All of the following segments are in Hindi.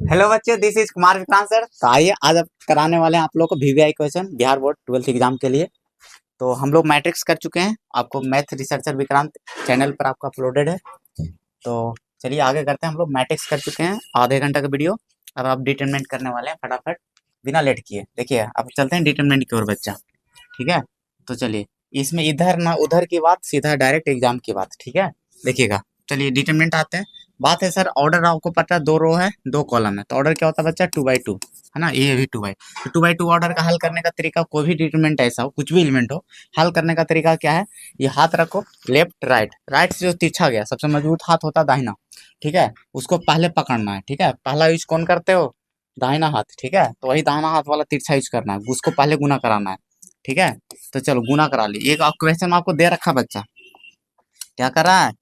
हेलो बच्चे, this is Kumar Vikrant sir. तो आइए, आज अब कराने वाले हैं आप लोग को VVI question Bihar board 12th exam के लिए। तो हम लोग मैट्रिक्स कर चुके हैं, आपको मैथ रिसर्चर विक्रांत चैनल पर आपका अपलोडेड है। तो चलिए आगे करते हैं। हम लोग मैट्रिक्स कर चुके हैं, आधे घंटे का वीडियो। अब आप डिटरमिनेंट करने वाले हैं फटाफट, बिना लेट किए। देखिए अब चलते हैं डिटरमिनेंट की ओर बच्चा। ठीक है, तो चलिए, इसमें इधर ना उधर की बात, सीधा डायरेक्ट एग्जाम की बात। ठीक है, देखिएगा। चलिए डिटरमिनेंट आते हैं। बात है सर, ऑर्डर आपको पता है, दो रो है दो कॉलम है, तो ऑर्डर क्या होता है बच्चा? 2 by 2, है ना। ये भी 2 by, तो 2 by 2 ऑर्डर का हल करने का तरीका, कोई भी डिटरमिनेंट ऐसा हो, कुछ भी एलिमेंट हो, हल करने का तरीका क्या है? ये हाथ रखो, लेफ्ट राइट, राइट से जो तिरछा गया, सबसे मजबूत हाथ होता है दाहिना। ठीक है, उसको पहले पकड़ना है। ठीक है, पहला यूज कौन करते हो? दाहिना हाथ। ठीक है, तो वही दाहिना हाथ वाला तिरछा यूज करना है, उसको पहले गुना कराना है। ठीक है, तो चलो गुना करा ली। एक क्वेश्चन आपको दे रखा बच्चा, क्या कर रहा है?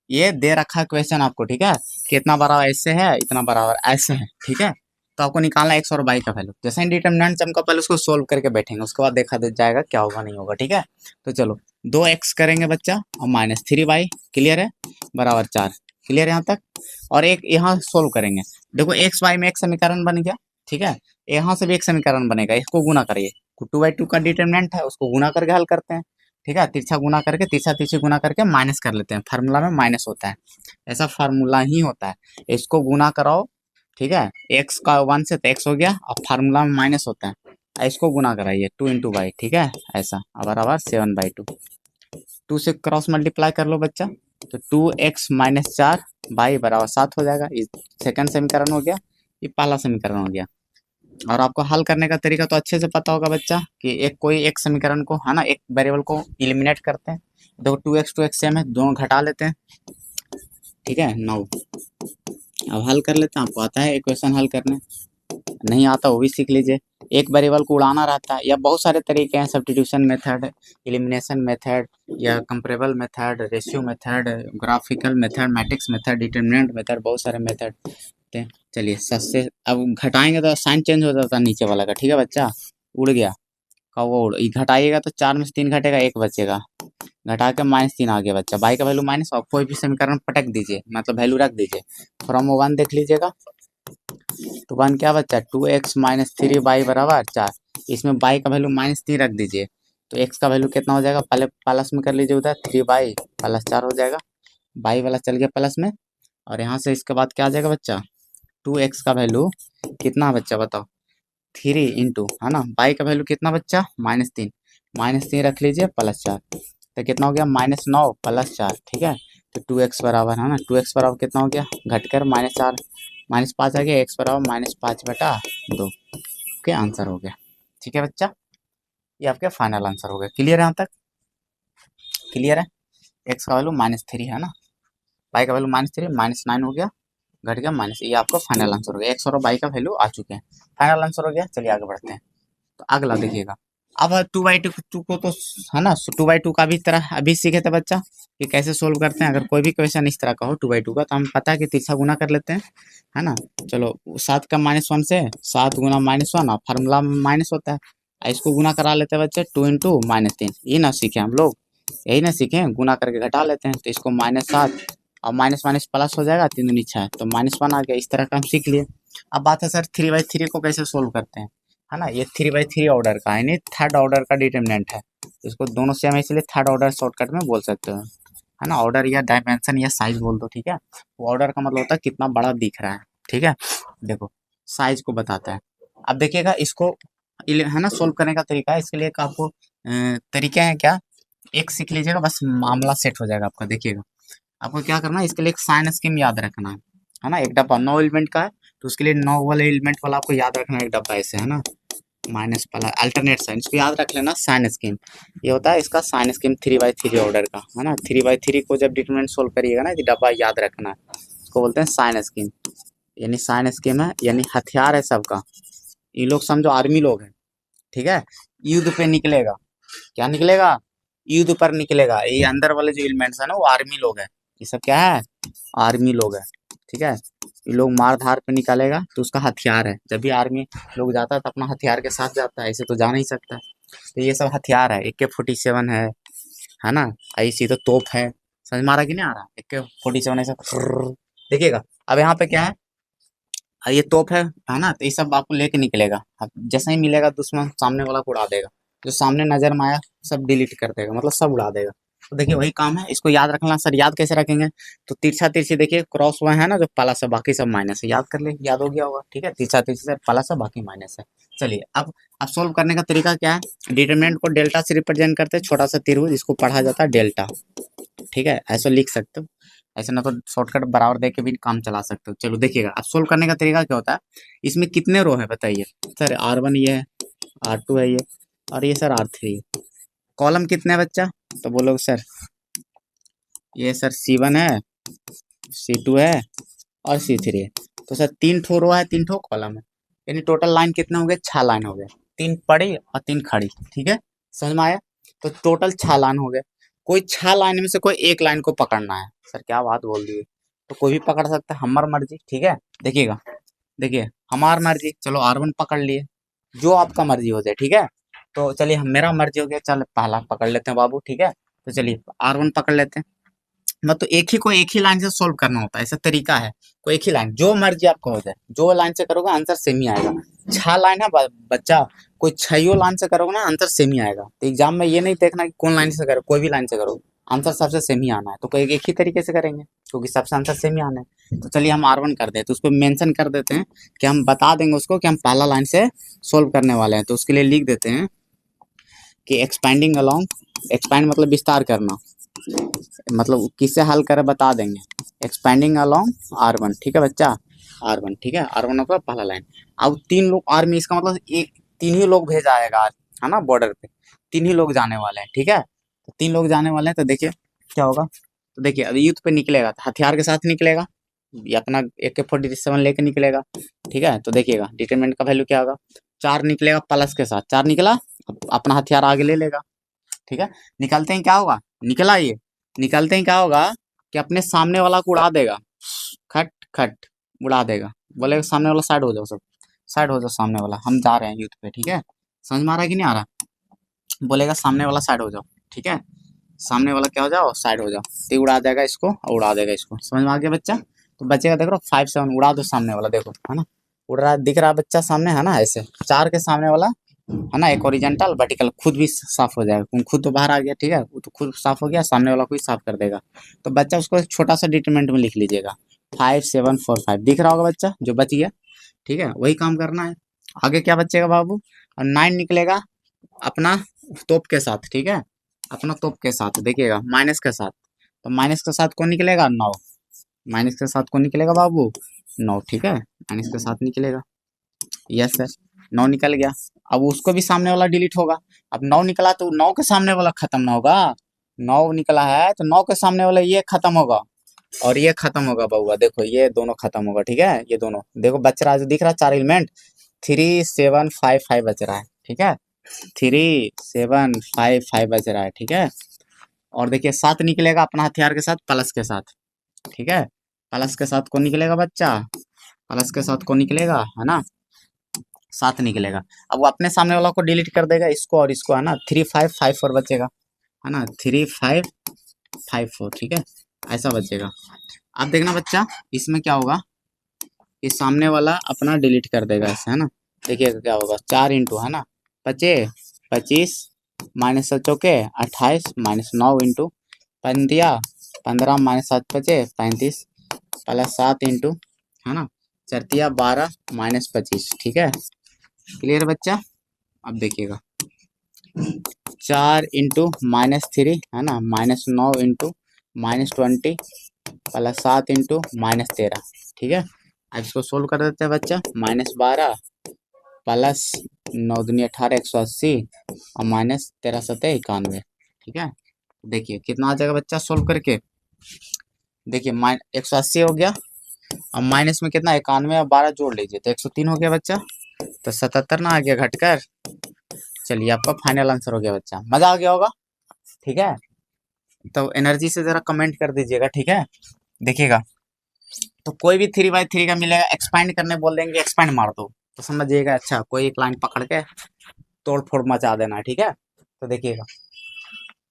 ये दे रखा है क्वेश्चन आपको। ठीक है, कि इतना बराबर ऐसे है, इतना बराबर ऐसे है। ठीक है, तो आपको निकालना है एक्स और वाई का वैल्यू। जैसे ही डिटरमिनेंट चमका, पहले उसको सोल्व करके बैठेंगे, उसके बाद देखा दे जाएगा क्या होगा नहीं होगा। ठीक है, तो चलो 2x करेंगे बच्चा, और -3y, क्लियर है, बराबर 4। क्लियर है यहाँ तक? और एक यहाँ सोल्व करेंगे। देखो एक्स वाई में एक समीकरण बन गया। ठीक है, यहाँ से भी एक समीकरण बनेगा, इसको गुना करिए। 2 by 2 का डिटरमिनेंट है, उसको गुना करके हल करते हैं। ठीक है, तिरछा गुना करके, तिरछा तिरछी गुना करके माइनस कर लेते हैं। फार्मूला में माइनस होता है, ऐसा फार्मूला ही होता है। इसको गुना कराओ। ठीक है, एक्स का 1 से तो एक्स हो गया, अब फार्मूला में माइनस होता है, इसको गुना कराइए 2 × y। ठीक है, ऐसा बराबर 7/2। 2 से क्रॉस मल्टीप्लाई कर लो बच्चा, तो 2x - 4 बाई बराबर 7 हो जाएगा। इस सेकंड समीकरण हो गया, ये पहला समीकरण हो गया। और आपको हल करने का तरीका तो अच्छे से पता होगा बच्चा, कि एक कोई एक समीकरण को, है ना, एक वेरिएबल को इलिमिनेट करते हैं। देखो 2x सेम है, दोनों घटा लेते हैं। ठीक है, 9। अब हल कर लेते हैं, आपको आता है इक्वेशन हल करने, नहीं आता वो भी सीख लीजिए। एक वेरिएबल को उड़ाना रहता है, या बहुत सारे तरीके हैं, सब्स्टिट्यूशन मेथड, एलिमिनेशन मेथड, या comparable method, ratio method, graphical method, matrix method, determinant method, बहुत सारे मेथड हैं। चलिए सबसे अब घटाएंगे तो साइन चेंज हो जाता है नीचे वाला का। ठीक है बच्चा, उड़ गया का वो उड़, घटाइएगा तो 4 में से 3 घटेगा, 1 बचेगा। घटा के -3 आ गया बच्चा, बाई का वैल्यू माइनस, और कोई भी समीकरण पटक दीजिए, मतलब वैल्यू रख दीजिए। फ्रॉम 1 देख लीजिएगा, तो 1 क्या बच्चा? 2x - 3y बराबर 4। इसमें बाई का वैल्यू -3 रख दीजिए, तो x का वैल्यू कितना हो जाएगा? पहले प्लस में कर लीजिए, उधर 3y + 4 हो जाएगा। बाई वाला चल गया प्लस में, और यहाँ से इसके बाद क्या आ जाएगा बच्चा? 2x का वैल्यू कितना बच्चा बताओ? 3 इंटू, है ना, बाई का वैल्यू कितना बच्चा? -3। -3 रख लीजिए +4, तो कितना हो गया? -9 + 4। ठीक है, तो 2x बराबर, है ना, 2x बराबर कितना हो गया? घटकर -4, -5 आ गया, x बराबर -5/2। ओके, आंसर हो गया। ठीक है बच्चा, ये आपके फाइनल आंसर हो गया। क्लियर है यहाँ तक? क्लियर है? x का वैल्यू -3 है ना, बाई का वैल्यू -3, -9 हो गया, घट गया माइनस। ये आपका फाइनल आंसर हो गया, एक्स और बाई का वैल्यू आ चुके हैं, फाइनल आंसर हो गया। चलिए आगे बढ़ते हैं। तो अगला देखिएगा। अब 2 by 2 को तो, है ना, 2 by 2 का भी तरह अभी सीखे थे बच्चा, कि कैसे सोल्व करते हैं। अगर कोई भी क्वेश्चन इस तरह का हो 2 by 2 का, तो हम पता है कि तिरछा गुना कर लेते हैं, है ना। चलो 7 का -1 से 7 गुना -1, और फार्मूला में माइनस होता है, इसको गुना करा लेते हैं बच्चे, 2 × -3। ये ना सीखे हम लोग, यही ना सीखे, गुना करके घटा लेते हैं, तो इसको -7, और माइनस माइनस प्लस हो जाएगा, 3 दूनी 6, तो -1 आ गया। इस तरह का हम सीख लिए। अब बात है सर 3/3 को कैसे सोल्व करते हैं, है ना। ये 3/3 ऑर्डर का है, नहीं थर्ड ऑर्डर का डिटरमिनेंट है। इसको दोनों से हम इसलिए थर्ड ऑर्डर शॉर्टकट में बोल सकते हो, है ना। ऑर्डर या डायमेंशन या साइज बोल दो। ठीक है, वो ऑर्डर का मतलब होता है कितना बड़ा दिख रहा है। ठीक है, देखो साइज को बताता है। अब देखिएगा इसको, है ना, सोल्व करने का तरीका है। इसके लिए एक आपको तरीके हैं क्या, एक सीख लीजिएगा, बस मामला सेट हो जाएगा आपका। देखिएगा, आपको क्या करना है, इसके लिए एक साइन स्कीम याद रखना है ना। एक डब्बा 9 एलिमेंट का है, तो उसके लिए 9 वाले एलिमेंट वाला आपको याद रखना है, एक डब्बा ऐसे, है ना, माइनस वाला अल्टरनेट साइन, इसको याद रख लेना, साइन स्कीम। ये होता है इसका साइन स्कीम 3/3 ऑर्डर का, है ना। 3/3 को जब डिटरमिनेंट सोल्व करिएगा ना, ये डब्बा याद रखना है, इसको बोलते हैं साइन स्कीम। यानी साइन स्कीम है, यानी हथियार है सबका। ये लोग समझो आर्मी लोग हैं। ठीक है, युद्ध पे निकलेगा, क्या निकलेगा? युद्ध पर निकलेगा। ये अंदर वाले जो एलिमेंट्स है ना, वो आर्मी लोग है। ये सब क्या है? आर्मी लोग है। ठीक है, ये लोग मार धार पे निकालेगा, तो उसका हथियार है। जब भी आर्मी लोग जाता है तो अपना हथियार के साथ जाता है, ऐसे तो जा नहीं सकता। तो ये सब हथियार है। AK-47 है ना, ऐसी तो तोप है। समझ में आ रहा कि नहीं आ रहा? AK-47 ऐसा देखिएगा। अब यहाँ पे क्या है, और ये तोप है ना, तो ये सब आपको लेके निकलेगा। अब जैसे ही मिलेगा दुश्मन सामने वाला को उड़ा देगा, जो सामने नजर में आया सब डिलीट कर देगा, मतलब सब उड़ा देगा। तो देखिए वही काम है, इसको याद रखना। सर याद कैसे रखेंगे? तो तिरछा तिरछी देखिए क्रॉस हुआ है ना, जो प्लस है बाकी सब माइनस है, याद कर ले, याद हो गया होगा। ठीक है, तिरछा तिरछी से प्लस है बाकी माइनस है। चलिए अब सोल्व करने का तरीका क्या है? डिटरमिनेंट को डेल्टा से रिप्रेजेंट करते हैं, छोटा सा त्रिभुज, इसको पढ़ा जाता है डेल्टा। ठीक है, ऐसा लिख सकते हो। ऐसे ना तो शॉर्टकट बराबर दे के भी काम चला सकते हो। चलो देखिएगा, अब सोल्व करने का तरीका क्या होता है। इसमें कितने रो है बताइए? सर R1 ये है, R2 है ये, और ये सर R3 है। कॉलम कितने है बच्चा? तो बोलोगे सर ये सर C1 है, C2 है और C3 है। तो सर 3 ठो रो है, 3 ठो कॉलम है, यानी टोटल लाइन कितने हो गए? 6 लाइन हो गए, 3 पड़ी और 3 खड़ी। ठीक है, समझ में आया? तो टोटल 6 लाइन हो गए। कोई 6 लाइन में से कोई एक लाइन को पकड़ना है। सर क्या बात बोल दी है? तो कोई भी पकड़ सकता है, हमार मर्जी। ठीक है, देखिएगा, देखिए हमार मर्जी। चलो R1 पकड़ लिए, जो आपका मर्जी हो जाए। ठीक है, तो चलिए हम, मेरा मर्जी हो गया, चल पहला पकड़ लेते हैं बाबू। ठीक है, तो चलिए R1 पकड़ लेते हैं। मतलब एक ही को एक ही लाइन से सोल्व करना होता है, ऐसा तरीका है। कोई एक ही लाइन, जो मर्जी आपको हो जाए, जो लाइन से करोगे आंसर सेम ही आएगा। 6 लाइन है बच्चा, कोई 6 लाइन से करोगे ना आंसर सेम ही आएगा। तो एग्जाम में ये नहीं देखना कि कौन लाइन से करो, कोई भी लाइन से करो आंसर सबसे सेम ही आना है। तो कोई एक ही तरीके से करेंगे क्योंकि सबसे आंसर सेम ही आना है। तो चलिए हम R1 कर देते हैं, तो उसको मेंशन कर देते हैं कि हम बता देंगे उसको कि हम पहला लाइन से सोल्व करने वाले हैं। तो उसके लिए लिख देते हैं कि एक्सपैंडिंग अलोंग, एक्सपैंड मतलब विस्तार करना, मतलब किससे हल करे बता देंगे। Expanding along R1। ठीक है बच्चा, R1। ठीक है, R1 होगा पहला लाइन। अब 3 लोग आर्मी, इसका मतलब एक 3 ही लोग भेजा आएगा, है ना, बॉर्डर पे 3 ही लोग जाने वाले हैं। ठीक है, तो 3 लोग जाने वाले हैं, तो देखिए क्या होगा। तो देखिए अभी युद्ध पे निकलेगा तो हथियार के साथ निकलेगा, ये अपना AK-47 लेके निकलेगा। ठीक है, तो देखिएगा डिटरमिनेंट का वैल्यू क्या होगा? 4 निकलेगा प्लस के साथ, 4 निकला, अपना हथियार आगे ले लेगा। ठीक है, निकलते ही क्या होगा? निकला ये, निकलते ही क्या होगा कि अपने सामने वाला को उड़ा देगा, खट खट उड़ा देगा। बोलेगा सामने वाला साइड हो जाओ, सब साइड हो जाओ, सामने वाला हम जा रहे हैं युद्ध पे। ठीक है, समझ में आ रहा है कि नहीं आ रहा? बोलेगा सामने वाला साइड हो जाओ। ठीक है, सामने वाला क्या हो जाओ? साइड हो जाओ। तो उड़ा देगा इसको और उड़ा देगा इसको। समझ में आ गया बच्चा? तो बच्चे का देख रहा 5-7 उड़ा दो सामने वाला, देखो है ना, उड़ रहा दिख रहा बच्चा सामने, है ना। ऐसे 4 के सामने वाला, है ना, एक ओरिजेंटल वर्टिकल खुद भी साफ हो जाएगा, खुद तो बाहर आ गया। ठीक है, वो तो खुद साफ हो गया, सामने वाला को भी साफ कर देगा। तो बच्चा उसको एक छोटा सा डिटरमिनेंट में लिख लीजिएगा, 5-7-4-5 दिख रहा होगा बच्चा जो बच गया। ठीक है, वही काम करना है। आगे क्या बचेगा बाबू? और 9 निकलेगा अपना तोप के साथ। ठीक है, अपना तोप के साथ देखिएगा, माइनस के साथ। तो माइनस के साथ कौन निकलेगा? 9। माइनस के साथ कौन निकलेगा बाबू? 9। ठीक है, माइनस के साथ निकलेगा। यस सर, 9 निकल गया। अब उसको भी सामने वाला डिलीट होगा। अब 9 निकला तो 9 के सामने वाला खत्म ना होगा। 9 निकला है तो 9 के सामने वाला ये खत्म होगा और ये खत्म होगा बउआ। देखो ये दोनों खत्म होगा। ठीक है, ये दोनों देखो बच रहा है, जो दिख रहा है 4 एलिमेंट, 3-7-5-5 बच रहा है। ठीक है, 3-7-5-5 बच रहा है। ठीक है, और देखिए 7 निकलेगा अपना हथियार के साथ, प्लस के साथ। ठीक है, प्लस के साथ कौन निकलेगा बच्चा? प्लस के साथ कौन निकलेगा, है ना, 7 निकलेगा। अब वो अपने सामने वाला को डिलीट कर देगा, इसको और इसको, है ना, 3-5-5-4 बचेगा, है ना, 3-5-5-4। ठीक है, ऐसा बचेगा। अब देखना बच्चा इसमें क्या होगा, इस सामने वाला अपना डिलीट कर देगा ऐसे, है ना। देखिएगा क्या होगा, 4 इंटू, है ना, 25 माइनस 7 चौके 28 माइनस 9 इंटू 15 माइनस 7 पचे 35 प्लस 7 इंटू, है ना, 4-12 माइनस 25। ठीक है, क्लियर बच्चा? अब देखिएगा 4 इंटू -3, है ना, -9 इंटू -20 प्लस 7 इंटू -13। ठीक है, अब इसको सोल्व कर देते हैं बच्चा। -12 प्लस 9 दूनी 18 180 और -13 7 91। ठीक है, देखिए कितना आ जाएगा बच्चा सोल्व करके। देखिए 180 हो गया और माइनस में कितना 91 और 12 जोड़ लीजिए तो 103 हो गया बच्चा। तो 77 ना आ गया घटकर। चलिए आपका फाइनल आंसर हो गया बच्चा, मजा आ गया होगा। ठीक है, तो एनर्जी से जरा कमेंट कर दीजिएगा। ठीक है, देखिएगा तो कोई भी 3/3 का मिलेगा, एक्सपांड करने बोल देंगे, एक्सपांड मार दो तो समझिएगा। अच्छा, कोई एक लाइन पकड़ के तोड़ फोड़ मचा देना। ठीक है, तो देखिएगा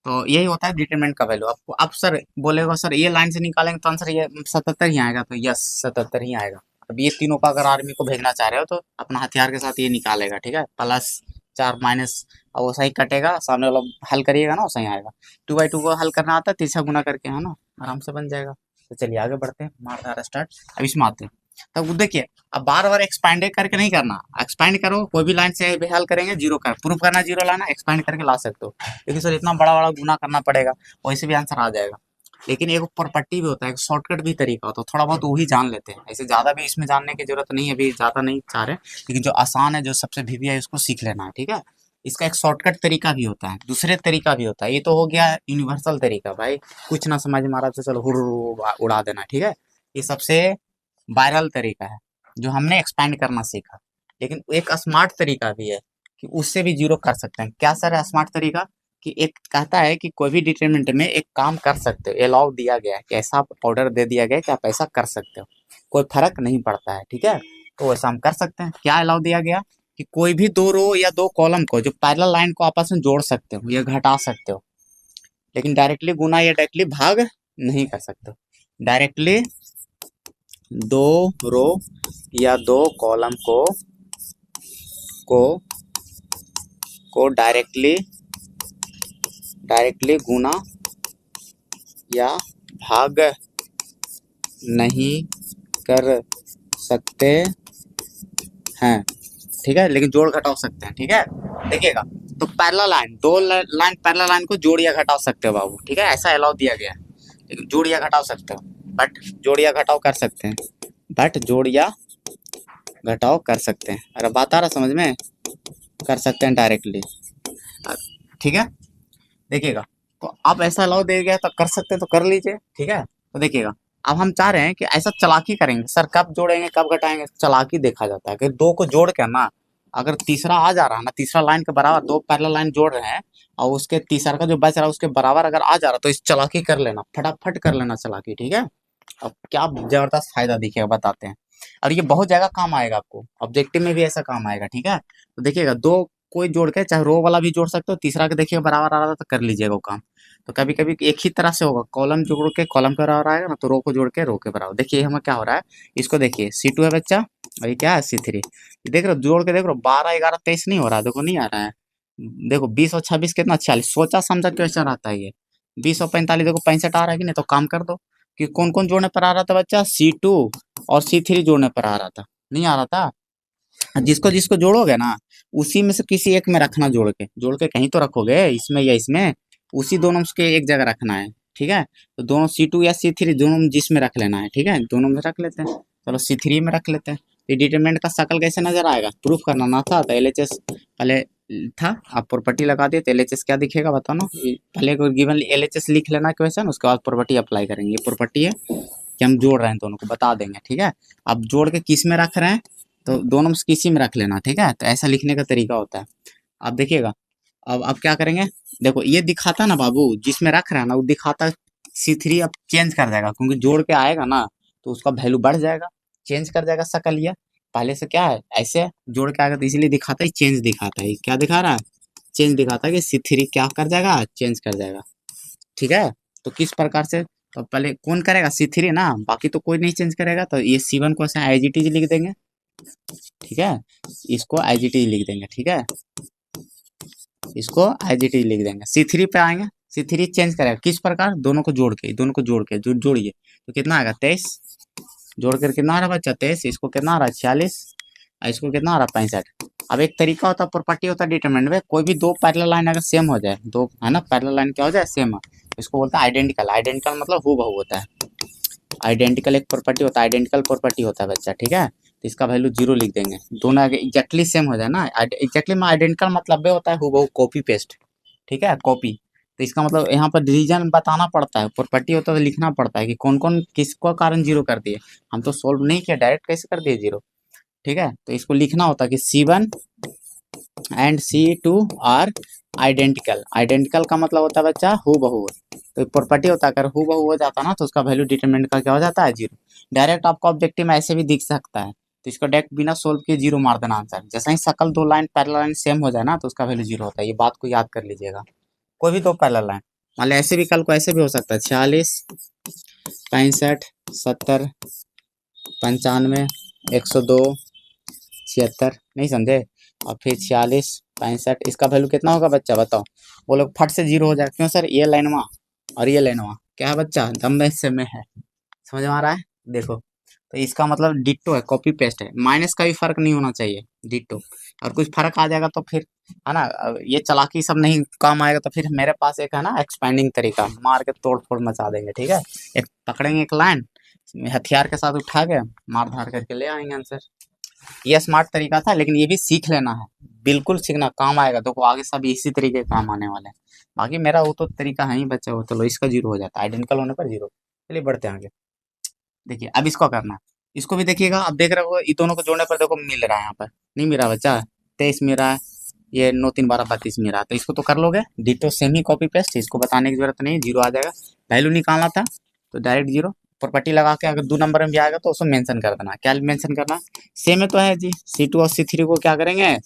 तो यही होता है डिटरमिनेंट का वैल्यू। आपको अब सर बोलेगा सर ये लाइन से निकालेंगे तो आंसर ये 77 ही आएगा, तो यस 77 ही आएगा। अब ये तीनों का अगर आर्मी को भेजना चाह रहे हो तो अपना हथियार के साथ ये निकालेगा, ठीक है, +4 - और वो सही कटेगा, सामने वाला हल करिएगा ना वो सही आएगा। 2x2 को हल करना आता है, तीसरा गुना करके, है ना, आराम से बन जाएगा। तो चलिए आगे बढ़ते हैं, मारते हैं स्टार्ट। अब इसमें आते हैं, तब देखिए अब बार बार एक्सपांड करके नहीं करना, एक्सपांड करो कोई भी लाइन से भी हल करेंगे, जीरो कर प्रूफ करना, जीरो लाना, एक्सपांड करके ला सकते हो। लेकिन सर इतना बड़ा बड़ा गुना करना पड़ेगा, वैसे भी आंसर आ जाएगा। लेकिन एक प्रॉपर्टी भी होता है, एक शॉर्टकट भी तरीका होता है, थोड़ा बहुत वही जान लेते हैं, ऐसे ज्यादा भी इसमें जानने की जरूरत नहीं है, अभी ज्यादा नहीं चाह रहे, लेकिन जो आसान है, जो सबसे वीवी है, उसको सीख लेना है, ठीक है। इसका एक शॉर्टकट तरीका भी होता है, दूसरे तरीका भी होता है, ये तो हो गया यूनिवर्सल तरीका, भाई कुछ ना समझ में आ रहा तो चलो हुर उड़ा देना, ठीक है। ये सबसे वायरल तरीका है जो हमने एक्सपैंड करना सीखा। लेकिन एक स्मार्ट तरीका भी है कि उससे भी जीरो कर सकते हैं। क्या सर है स्मार्ट तरीका? कि एक कहता है कि कोई भी डिटरमिनेंट में एक काम कर सकते हो, अलाउ दिया गया है कि ऐसा ऑर्डर दे दिया गया है कि आप ऐसा कर सकते हो, कोई फर्क नहीं पड़ता है, ठीक है। तो वैसा हम कर सकते हैं। क्या अलाउ दिया गया? कि कोई भी दो रो या दो कॉलम को जो पैरेलल लाइन को आपस में जोड़ सकते हो या घटा सकते हो, लेकिन डायरेक्टली गुना या डायरेक्टली भाग नहीं कर सकते हो। डायरेक्टली दो रो या दो कॉलम को को डायरेक्टली गुना या भाग नहीं कर सकते हैं, ठीक है, लेकिन जोड़ घटाओ सकते हैं, ठीक है। देखिएगा, तो पैरेलल लाइन, दो लाइन पैरेलल लाइन को जोड़ या घटाओ सकते हो बाबू, ठीक है, ऐसा अलाउ दिया गया है। लेकिन जोड़ या घटाओ सकते हो, बट जोड़ या घटाओ कर सकते हैं, बट जोड़ या घटाओ कर सकते हैं। अरे बात आ रहा समझ में? कर सकते हैं डायरेक्टली, ठीक है। देखिएगा, तो आप ऐसा अलाउ दे गया तो कर सकते हैं, तो कर लीजिए, ठीक है। तो देखिएगा, अब हम चाह रहे हैं कि ऐसा चालाकी करेंगे सर, कब जोड़ेंगे कब घटाएंगे, चालाकी देखा जाता है कि दो को जोड़ के ना, अगर तीसरा आ जा रहा है ना, तीसरा लाइन के बराबर, दो पैरेलल लाइन जोड़ रहे हैं और उसके तीसरा का जो बच रहा है उसके बराबर अगर आ जा रहा, तो इस चालाकी कर लेना, फटाफट कर लेना चालाकी, ठीक है। अब क्या जबरदस्त फायदा दिखेगा बताते हैं, और ये बहुत जगह काम आएगा आपको, ऑब्जेक्टिव में भी ऐसा काम आएगा, ठीक है। तो देखिएगा, दो कोई जोड़ के, चाहे रो वाला भी जोड़ सकते हो, तीसरा के देखिए बराबर आ रहा था तो कर लीजिएगा वो काम। तो कभी कभी एक ही तरह से होगा, कॉलम जोड़ के कॉलम के बराबर आएगा ना, तो रो को जोड़ के रो के बराबर। देखिए हमें क्या हो रहा है, इसको देखिए C2 है बच्चा, और ये क्या है C3, देख रहे हो जोड़ के, देख रहे हो 12 11 23 नहीं हो रहा, देखो नहीं आ रहा है। देखो 20 और 26 कितना 46, सोचा समझा क्वेश्चन आता है ये। 20 और 45 देखो 65 आ रहा है कि नहीं, तो काम कर दो कि कौन कौन जोड़ने पर आ रहा था बच्चा, C2 और C3 जोड़ने पर आ रहा था, नहीं आ रहा था। जिसको जिसको जोड़ोगे ना, उसी में से किसी एक में रखना, जोड़ के कहीं तो रखोगे, इसमें या इसमें, उसी दोनों के एक जगह रखना है, ठीक है। तो दोनों C2 या C3 दोनों में जिसमें रख लेना है, ठीक है, दोनों में रख लेते हैं, चलो C3 में रख लेते हैं। ये डिटरमिनेंट का शकल कैसे नजर आएगा, प्रूफ करना ना था तो LHS पहले था, आप प्रॉपर्टी लगा दिए तो LHS क्या दिखेगा बताओ ना। पहले गिवन LHS लिख लेना क्वेश्चन, उसके बाद प्रॉपर्टी अप्लाई करेंगे। ये प्रॉपर्टी है कि हम जोड़ रहे हैं, दोनों को बता देंगे, ठीक है। अब जोड़ के किस में रख रहे हैं, तो दोनों में से किसी में रख लेना, ठीक है। तो ऐसा लिखने का तरीका होता है। अब देखिएगा, अब क्या करेंगे, देखो ये दिखाता ना बाबू, जिसमें रख रहा है ना वो दिखाता C3, अब चेंज कर जाएगा क्योंकि जोड़ के आएगा ना, तो उसका वैल्यू बढ़ जाएगा, चेंज कर जाएगा शकल। ये पहले से क्या है, ऐसे जोड़ के आएगा तो इसलिए दिखाता है चेंज, दिखाता है क्या दिखा रहा है, चेंज दिखाता है कि C3 क्या कर जाएगा, चेंज कर जाएगा, ठीक है। तो किस प्रकार से, तो पहले कौन करेगा, C3 ना, बाकी तो कोई नहीं चेंज करेगा, तो ये C1 को ऐसे एज लिख देंगे, ठीक है, इसको एज लिख देंगे, ठीक है, इसको एज लिख देंगे। C3 पे आएंगे, C3 चेंज करेगा किस प्रकार, दोनों को जोड़ के, दोनों को जोड़ के जोड़िए तो कितना आएगा 23, जोड़ कर कितना आ रहा बच्चा 23, इसको कितना आ रहा 46, और इसको कितना आ रहा 65। अब एक तरीका होता है, प्रॉपर्टी होता है डिटरमिनेंट में, कोई भी दो पैरेलल लाइन अगर सेम हो जाए, दो है ना पैरेलल लाइन क्या हो जाए, सेम है, इसको बोलते हैं आइडेंटिकल। आइडेंटिकल मतलब हूबहू होता है, आइडेंटिकल एक प्रॉपर्टी होता है, आइडेंटिकल प्रॉपर्टी होता है बच्चा, ठीक है। तो इसका वैल्यू 0 लिख देंगे, दोनों आगे एग्जैक्टली सेम हो जाए ना, एग्जैक्टली में आइडेंटिकल मतलब होता है हूबहू कॉपी पेस्ट, ठीक है, कॉपी। तो इसका मतलब यहाँ पर रीजन बताना पड़ता है, प्रॉपर्टी होता है तो लिखना पड़ता है कि कौन कौन किसको कारण 0 कर दिए। हम तो सोल्व नहीं किया, डायरेक्ट कैसे कर दिए 0, ठीक है। तो इसको लिखना होता है कि C1 and C2 are identical. Identical का मतलब होता है बच्चा हूबहू, तो प्रॉपर्टी होता है, अगर हूबहू हो जाता ना तो उसका वैल्यू डिटरमिनेंट का क्या हो जाता है 0। डायरेक्ट आपको ऑब्जेक्टिव में ऐसे भी दिख सकता है, तो इसको डायरेक्ट बिना सोल्व किए 0 मार देना आंसर। जैसे ही सकल दो लाइन पैरेलल लाइन सेम हो जाए ना, तो उसका वैल्यू 0 होता है, ये बात को याद कर लीजिएगा। कोई भी दो पैरेलल लाइन, मान लो ऐसे भी, कल को ऐसे भी हो सकता है 46 65 70 95, 102, 76, नहीं समझे, और फिर 46, 65, इसका वैल्यू कितना होगा बच्चा बताओ। वो लोग फट से जीरो हो जाए, क्यों सर, ये लाइनवा और ये लाइनवा क्या है बच्चा, दम में से में है, समझ में आ रहा है। देखो तो इसका मतलब डिट्टो है, कॉपी पेस्ट है, माइनस का भी फर्क नहीं होना चाहिए, डिट्टो। और कुछ फर्क आ जाएगा तो फिर है ना, ये चालाकी सब नहीं काम आएगा, तो फिर मेरे पास एक है ना एक्सपेंडिंग तरीका, मार के तोड़ फोड़ मचा देंगे, ठीक है। एक पकड़ेंगे एक लाइन, हथियार के साथ उठा के मार धार करके ले आएंगे आंसर। ये स्मार्ट तरीका था, लेकिन ये भी सीख लेना है, बिल्कुल सीखना, काम आएगा, देखो आगे सब इसी तरीके के काम आने वाले हैं। बाकी मेरा वो तो तरीका है ही बच्चा, वो चलो इसका जीरो हो जाता है, आइडेंटिकल होने पर जीरो। चलिए बढ़ते हैं आगे। देखिए अब इसको करना है, इसको भी देखिएगा, अब देख रहे हो ये दोनों को जोड़ने पर देखो मिल रहा है, यहाँ पर नहीं मिल रहा बच्चा, 23 मिल रहा है, ये 9 3 12 32 मिल रहा है, तो इसको तो कर लोगे, डिटो सेम ही कॉपी पेस्ट, इसको बताने की जरूरत नहीं, जीरो आ जाएगा। वैल्यू निकालना था तो डायरेक्ट जीरो, प्रॉपर्टी लगा के अगर 2 नंबर में भी आएगा तो उसको मेंशन कर देना, क्या मेंशन करना, सेम है तो है जी, C2 और C3 को क्या करेंगे,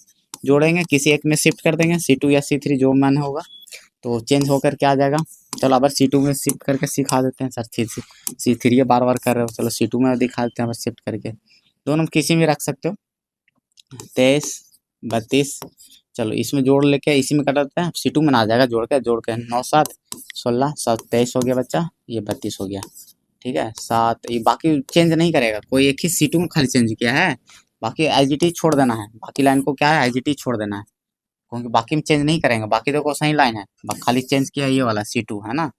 जोड़ेंगे, किसी एक में शिफ्ट कर देंगे, C2 या C3 जो मन होगा, तो चेंज होकर क्या आ जाएगा। चलो अब C2 में शिफ्ट करके सिखा देते हैं सर, C3 बार बार कर रहे हो, चलो C2 में दिखा देते हैं अब शिफ्ट करके, दोनों में किसी में रख सकते हो, 23 32, चलो इसमें जोड़ लेके इसी में कटा देते हैं, C2 में ना आ जाएगा, जोड़ के 9 7 16 7 23 हो गया बच्चा, ये 32 हो गया, ठीक है। 7 ये बाकी चेंज नहीं करेगा कोई, एक ही C2 में खाली चेंज किया है, बाकी IGT छोड़ देना है, बाकी लाइन को क्या है IGT छोड़ देना है, क्योंकि बाकी में चेंज नहीं करेंगे, बाकी देखो सही लाइन है, खाली चेंज किया ये वाला C2 है ना,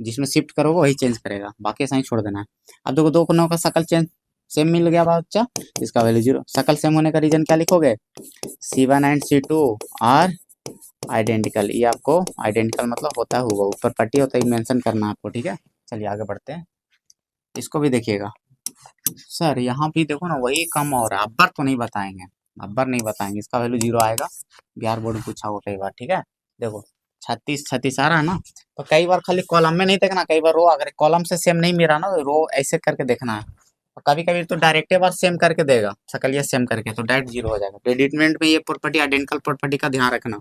जिसमें शिफ्ट करोगे वही चेंज करेगा, बाकी सही छोड़ देना है। अब देखो 2 को 9 का शकल चेंज सेम मिल गया बच्चा, इसका वैल्यू जीरो, शकल सेम होने का रीजन क्या लिखोगे, C1 and C2 are identical, ये आपको आइडेंटिकल मतलब होता है हुआ, ऊपर पट्टी होता है मेंशन करना आपको, ठीक है। चलिए आगे बढ़ते हैं, इसको भी देखिएगा सर, यहाँ भी देखो ना वही कम हो रहा है, अब्बर तो नहीं बताएंगे, अब्बर नहीं बताएंगे, इसका वैल्यू जीरो आएगा, बिहार बोर्ड में पूछा हुआ कई बार, ठीक है। देखो 36 36 आ रहा है ना, तो कई बार खाली कॉलम में नहीं देखना, कई बार रो, अगर कॉलम से सेम नहीं मिला ना तो रो ऐसे करके देखना है, और कभी कभी तो डायरेक्ट बार सेम करके देगा, शकलिया सेम करके, तो डायरेक्ट जीरो हो जाएगा। डिटरमिनेंट में ये प्रॉपर्टी आइडेंटिकल प्रॉपर्टी का ध्यान रखना,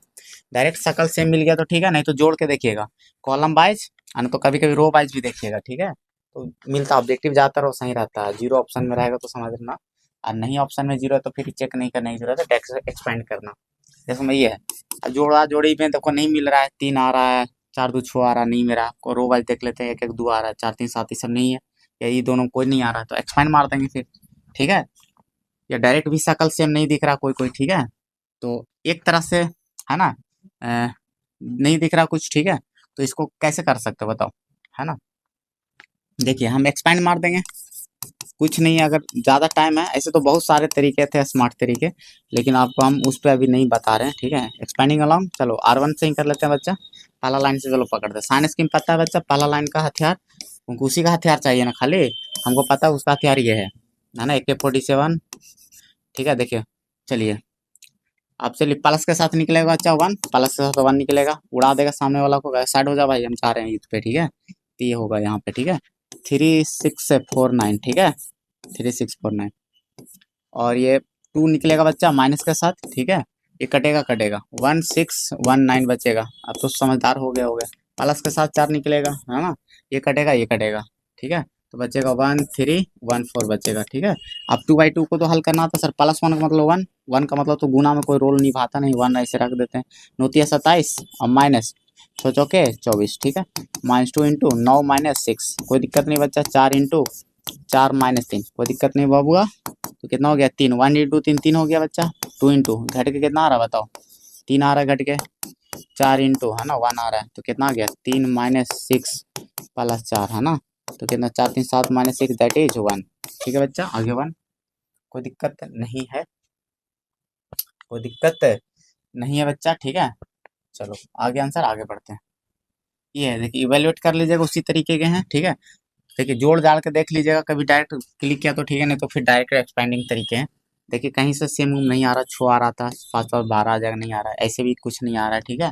डायरेक्ट शकल सेम मिल गया तो ठीक है, नहीं तो जोड़ के देखिएगा, कॉलम वाइज, तो कभी कभी रो वाइज भी देखिएगा, ठीक है। तो मिलता ऑब्जेक्टिव ज्यादातर वो सही रहता है, जीरो ऑप्शन में रहेगा तो समझ लेना, और नहीं ऑप्शन में जीरो है तो फिर चेक नहीं करने की जरूरत है, टेक्स्ट एक्सपेंड करना। जैसे मैं ये है, अब जोड़ा जोड़ी में देखो नहीं मिल रहा है, 3 आ रहा है, 4 2 6 आ रहा है, नहीं मेरा को रो वाइज देख लेते हैं, 1 1 2 आ रहा है, 4 3 7 सब नहीं है, या ये दोनों कोई नहीं आ रहा है तो एक्सपेंड मार देंगे फिर, ठीक है। या डायरेक्ट भी शकल सेम नहीं दिख रहा कोई कोई, ठीक है, तो एक तरह से है ना, नहीं दिख रहा कुछ, ठीक है, तो इसको कैसे कर सकते हो बताओ, है ना। देखिए हम एक्सपेंड मार देंगे, कुछ नहीं है, अगर ज़्यादा टाइम है, ऐसे तो बहुत सारे तरीके थे स्मार्ट तरीके, लेकिन आपको हम उस पर अभी नहीं बता रहे हैं, ठीक है। एक्सपेंडिंग अलॉन्ग, चलो R1 से ही कर लेते हैं बच्चा, पहला लाइन से चलो पकड़ दे, साइन स्कीम पता है बच्चा, पहला लाइन का हथियार, उनको उसी का हथियार चाहिए ना, खाली हमको पता है उसका हथियार ये है ना, AK-47, ठीक है। देखिए चलिए अब चलिए प्लस के साथ निकलेगा बच्चा 1, प्लस के साथ 1 निकलेगा, उड़ा देगा सामने वाला को, साइड हो जा भाई, हम चाह रहे हैं इस पे, ठीक है, तो ये होगा यहाँ पे, ठीक है, 3649, ठीक है, 3649, और ये 2 निकलेगा बच्चा माइनस के साथ, ठीक है, ये कटेगा कटेगा 1619 बचेगा, अब तो समझदार हो गया, प्लस के साथ 4 निकलेगा है ना, ये कटेगा, ठीक है, तो बचेगा 1314 बचेगा, ठीक है। अब 2/2 को तो हल करना था सर, +1 का मतलब 1, 1 का मतलब तो गुना में कोई रोल निभाता नहीं, 1 ऐसे रख देते हैं, 9×27 और माइनस 6 चौके 24, ठीक है, -2 इंटू 9 - 6, कोई दिक्कत नहीं बच्चा, 4 इंटू 4 - 3, कोई दिक्कत नहीं बाबूआ, तो कितना हो गया 3, 1 इंटू 3 3 हो गया बच्चा, 2 इंटू घट के कितना आ रहा बताओ, 3 आ रहा है घट के, 4 इंटू है ना 1 आ रहा है, तो कितना आ गया 3 - 6 + 4 है ना, तो कितना 4 3 7 - 6 दैट इज 1, ठीक है बच्चा, आगे 1, कोई दिक्कत नहीं है, कोई दिक्कत नहीं है बच्चा, ठीक है। चलो आगे आंसर, आगे बढ़ते हैं, ये है देखिए, इवेल्युएट कर लीजिएगा, उसी तरीके के हैं, ठीक है। देखिए जोड़ जाड़ के देख लीजिएगा, कभी डायरेक्ट क्लिक किया तो ठीक है, नहीं तो फिर डायरेक्ट एक्सपेंडिंग तरीके हैं। देखिए कहीं से सेम नहीं आ रहा, 6 आ रहा था, 5 5 12 आ जाएगा, नहीं आ रहा है, ऐसे भी कुछ नहीं आ रहा है, ठीक है।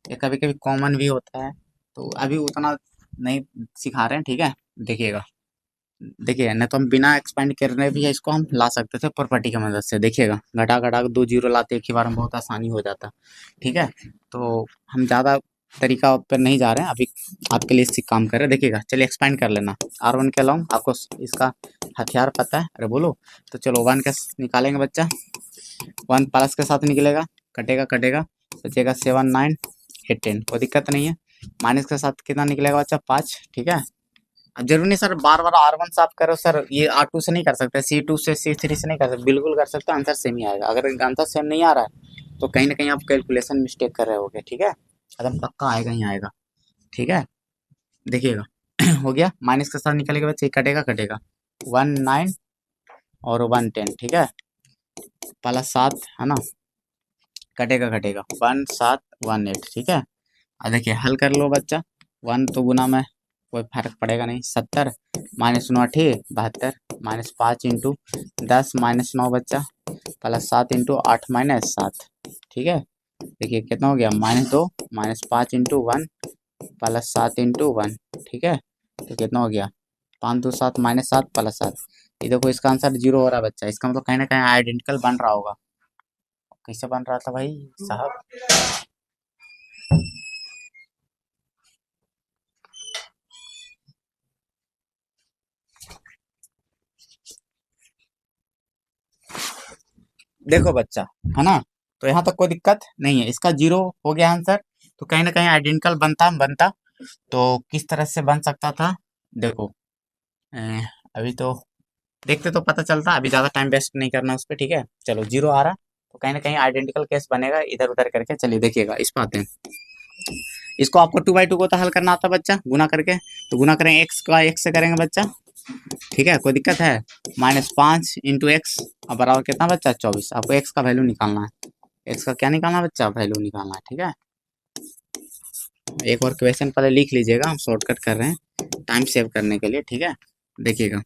ये कभी कभी कॉमन भी होता है, तो अभी उतना नहीं सिखा रहे हैं, ठीक है। देखिएगा, देखिए नहीं तो हम बिना एक्सपेंड करने भी है इसको हम ला सकते थे प्रॉपर्टी की मदद से, देखिएगा घटा घटा के 2 जीरो लाते एक ही बार में बहुत आसानी हो जाता, ठीक है। तो हम ज़्यादा तरीका पर नहीं जा रहे हैं अभी, आपके लिए काम कर रहे हैं। देखिएगा, चलिए एक्सपेंड कर लेना। R1 के अलाउंग आपको इसका हथियार पता है? अरे बोलो। तो चलो 1 का निकालेंगे बच्चा, 1 प्लस के साथ निकलेगा, कटेगा कटेगा, बचेगा 7 9 8 10, कोई दिक्कत नहीं है। माइनस के साथ कितना निकलेगा बच्चा? 5, ठीक है। अब जरूरी नहीं सर बार बार R1 से आप करो सर, ये R2 से नहीं कर सकते, C2 से C3 से नहीं कर सकते, बिल्कुल कर सकते, आंसर सेम ही आएगा। अगर आंसर सेम नहीं आ रहा है तो कहीं ना कहीं आप कैलकुलेशन मिस्टेक कर रहे होगे, ठीक है। एकदम पक्का आएगा ही आएगा, ठीक है। देखिएगा हो गया, माइनस के साथ निकलेगा बच्चे, कटेगा कटेगा, 1 9 और 1 10, ठीक है, प्लस 7 है ना, कटेगा कटेगा, 1 7 1 8, ठीक है। अब देखिए हल कर लो बच्चा, 1 तो गुना में कोई फर्क पड़ेगा नहीं, 70 माइनस 9 72 माइनस 5 इंटू 10 माइनस 9 बच्चा, प्लस 7 इंटू 8 माइनस 7, ठीक है। देखिए कितना हो गया, -2 माइनस 5 इंटू 1 प्लस 7 इंटू 1, ठीक है। तो कितना हो गया, 5 2 7 माइनस 7 प्लस 7। ये देखो इसका आंसर 0 हो रहा है बच्चा, इसका मतलब कहीं ना कहीं आइडेंटिकल बन रहा होगा। कैसे बन रहा था भाई साहब? देखो बच्चा, है ना, तो यहाँ तक कोई दिक्कत नहीं है, इसका 0 हो गया आंसर, तो कहीं ना कहीं आइडेंटिकल बनता बनता। तो किस तरह से बन सकता था, देखो अभी तो देखते तो पता चलता, अभी ज़्यादा टाइम वेस्ट नहीं करना उस पर, ठीक है। चलो 0 आ रहा, तो कहीं ना कहीं आइडेंटिकल केस बनेगा इधर उधर करके। चलिए देखिएगा इस पर आते हैं। इसको आपको 2/2 को तो हल करना आता है बच्चा, गुना करके, तो गुना करेंगे एक्स का एक्स से करेंगे बच्चा, ठीक है, कोई दिक्कत है। -5 इंटू एक्स और बराबर कितना बच्चा? 24। आपको एक्स का वैल्यू निकालना है, एक्स का क्या निकालना है बच्चा? वैल्यू निकालना है, ठीक है। एक और क्वेश्चन पहले लिख लीजिएगा, हम शॉर्टकट कर रहे हैं टाइम सेव करने के लिए, ठीक है। देखिएगा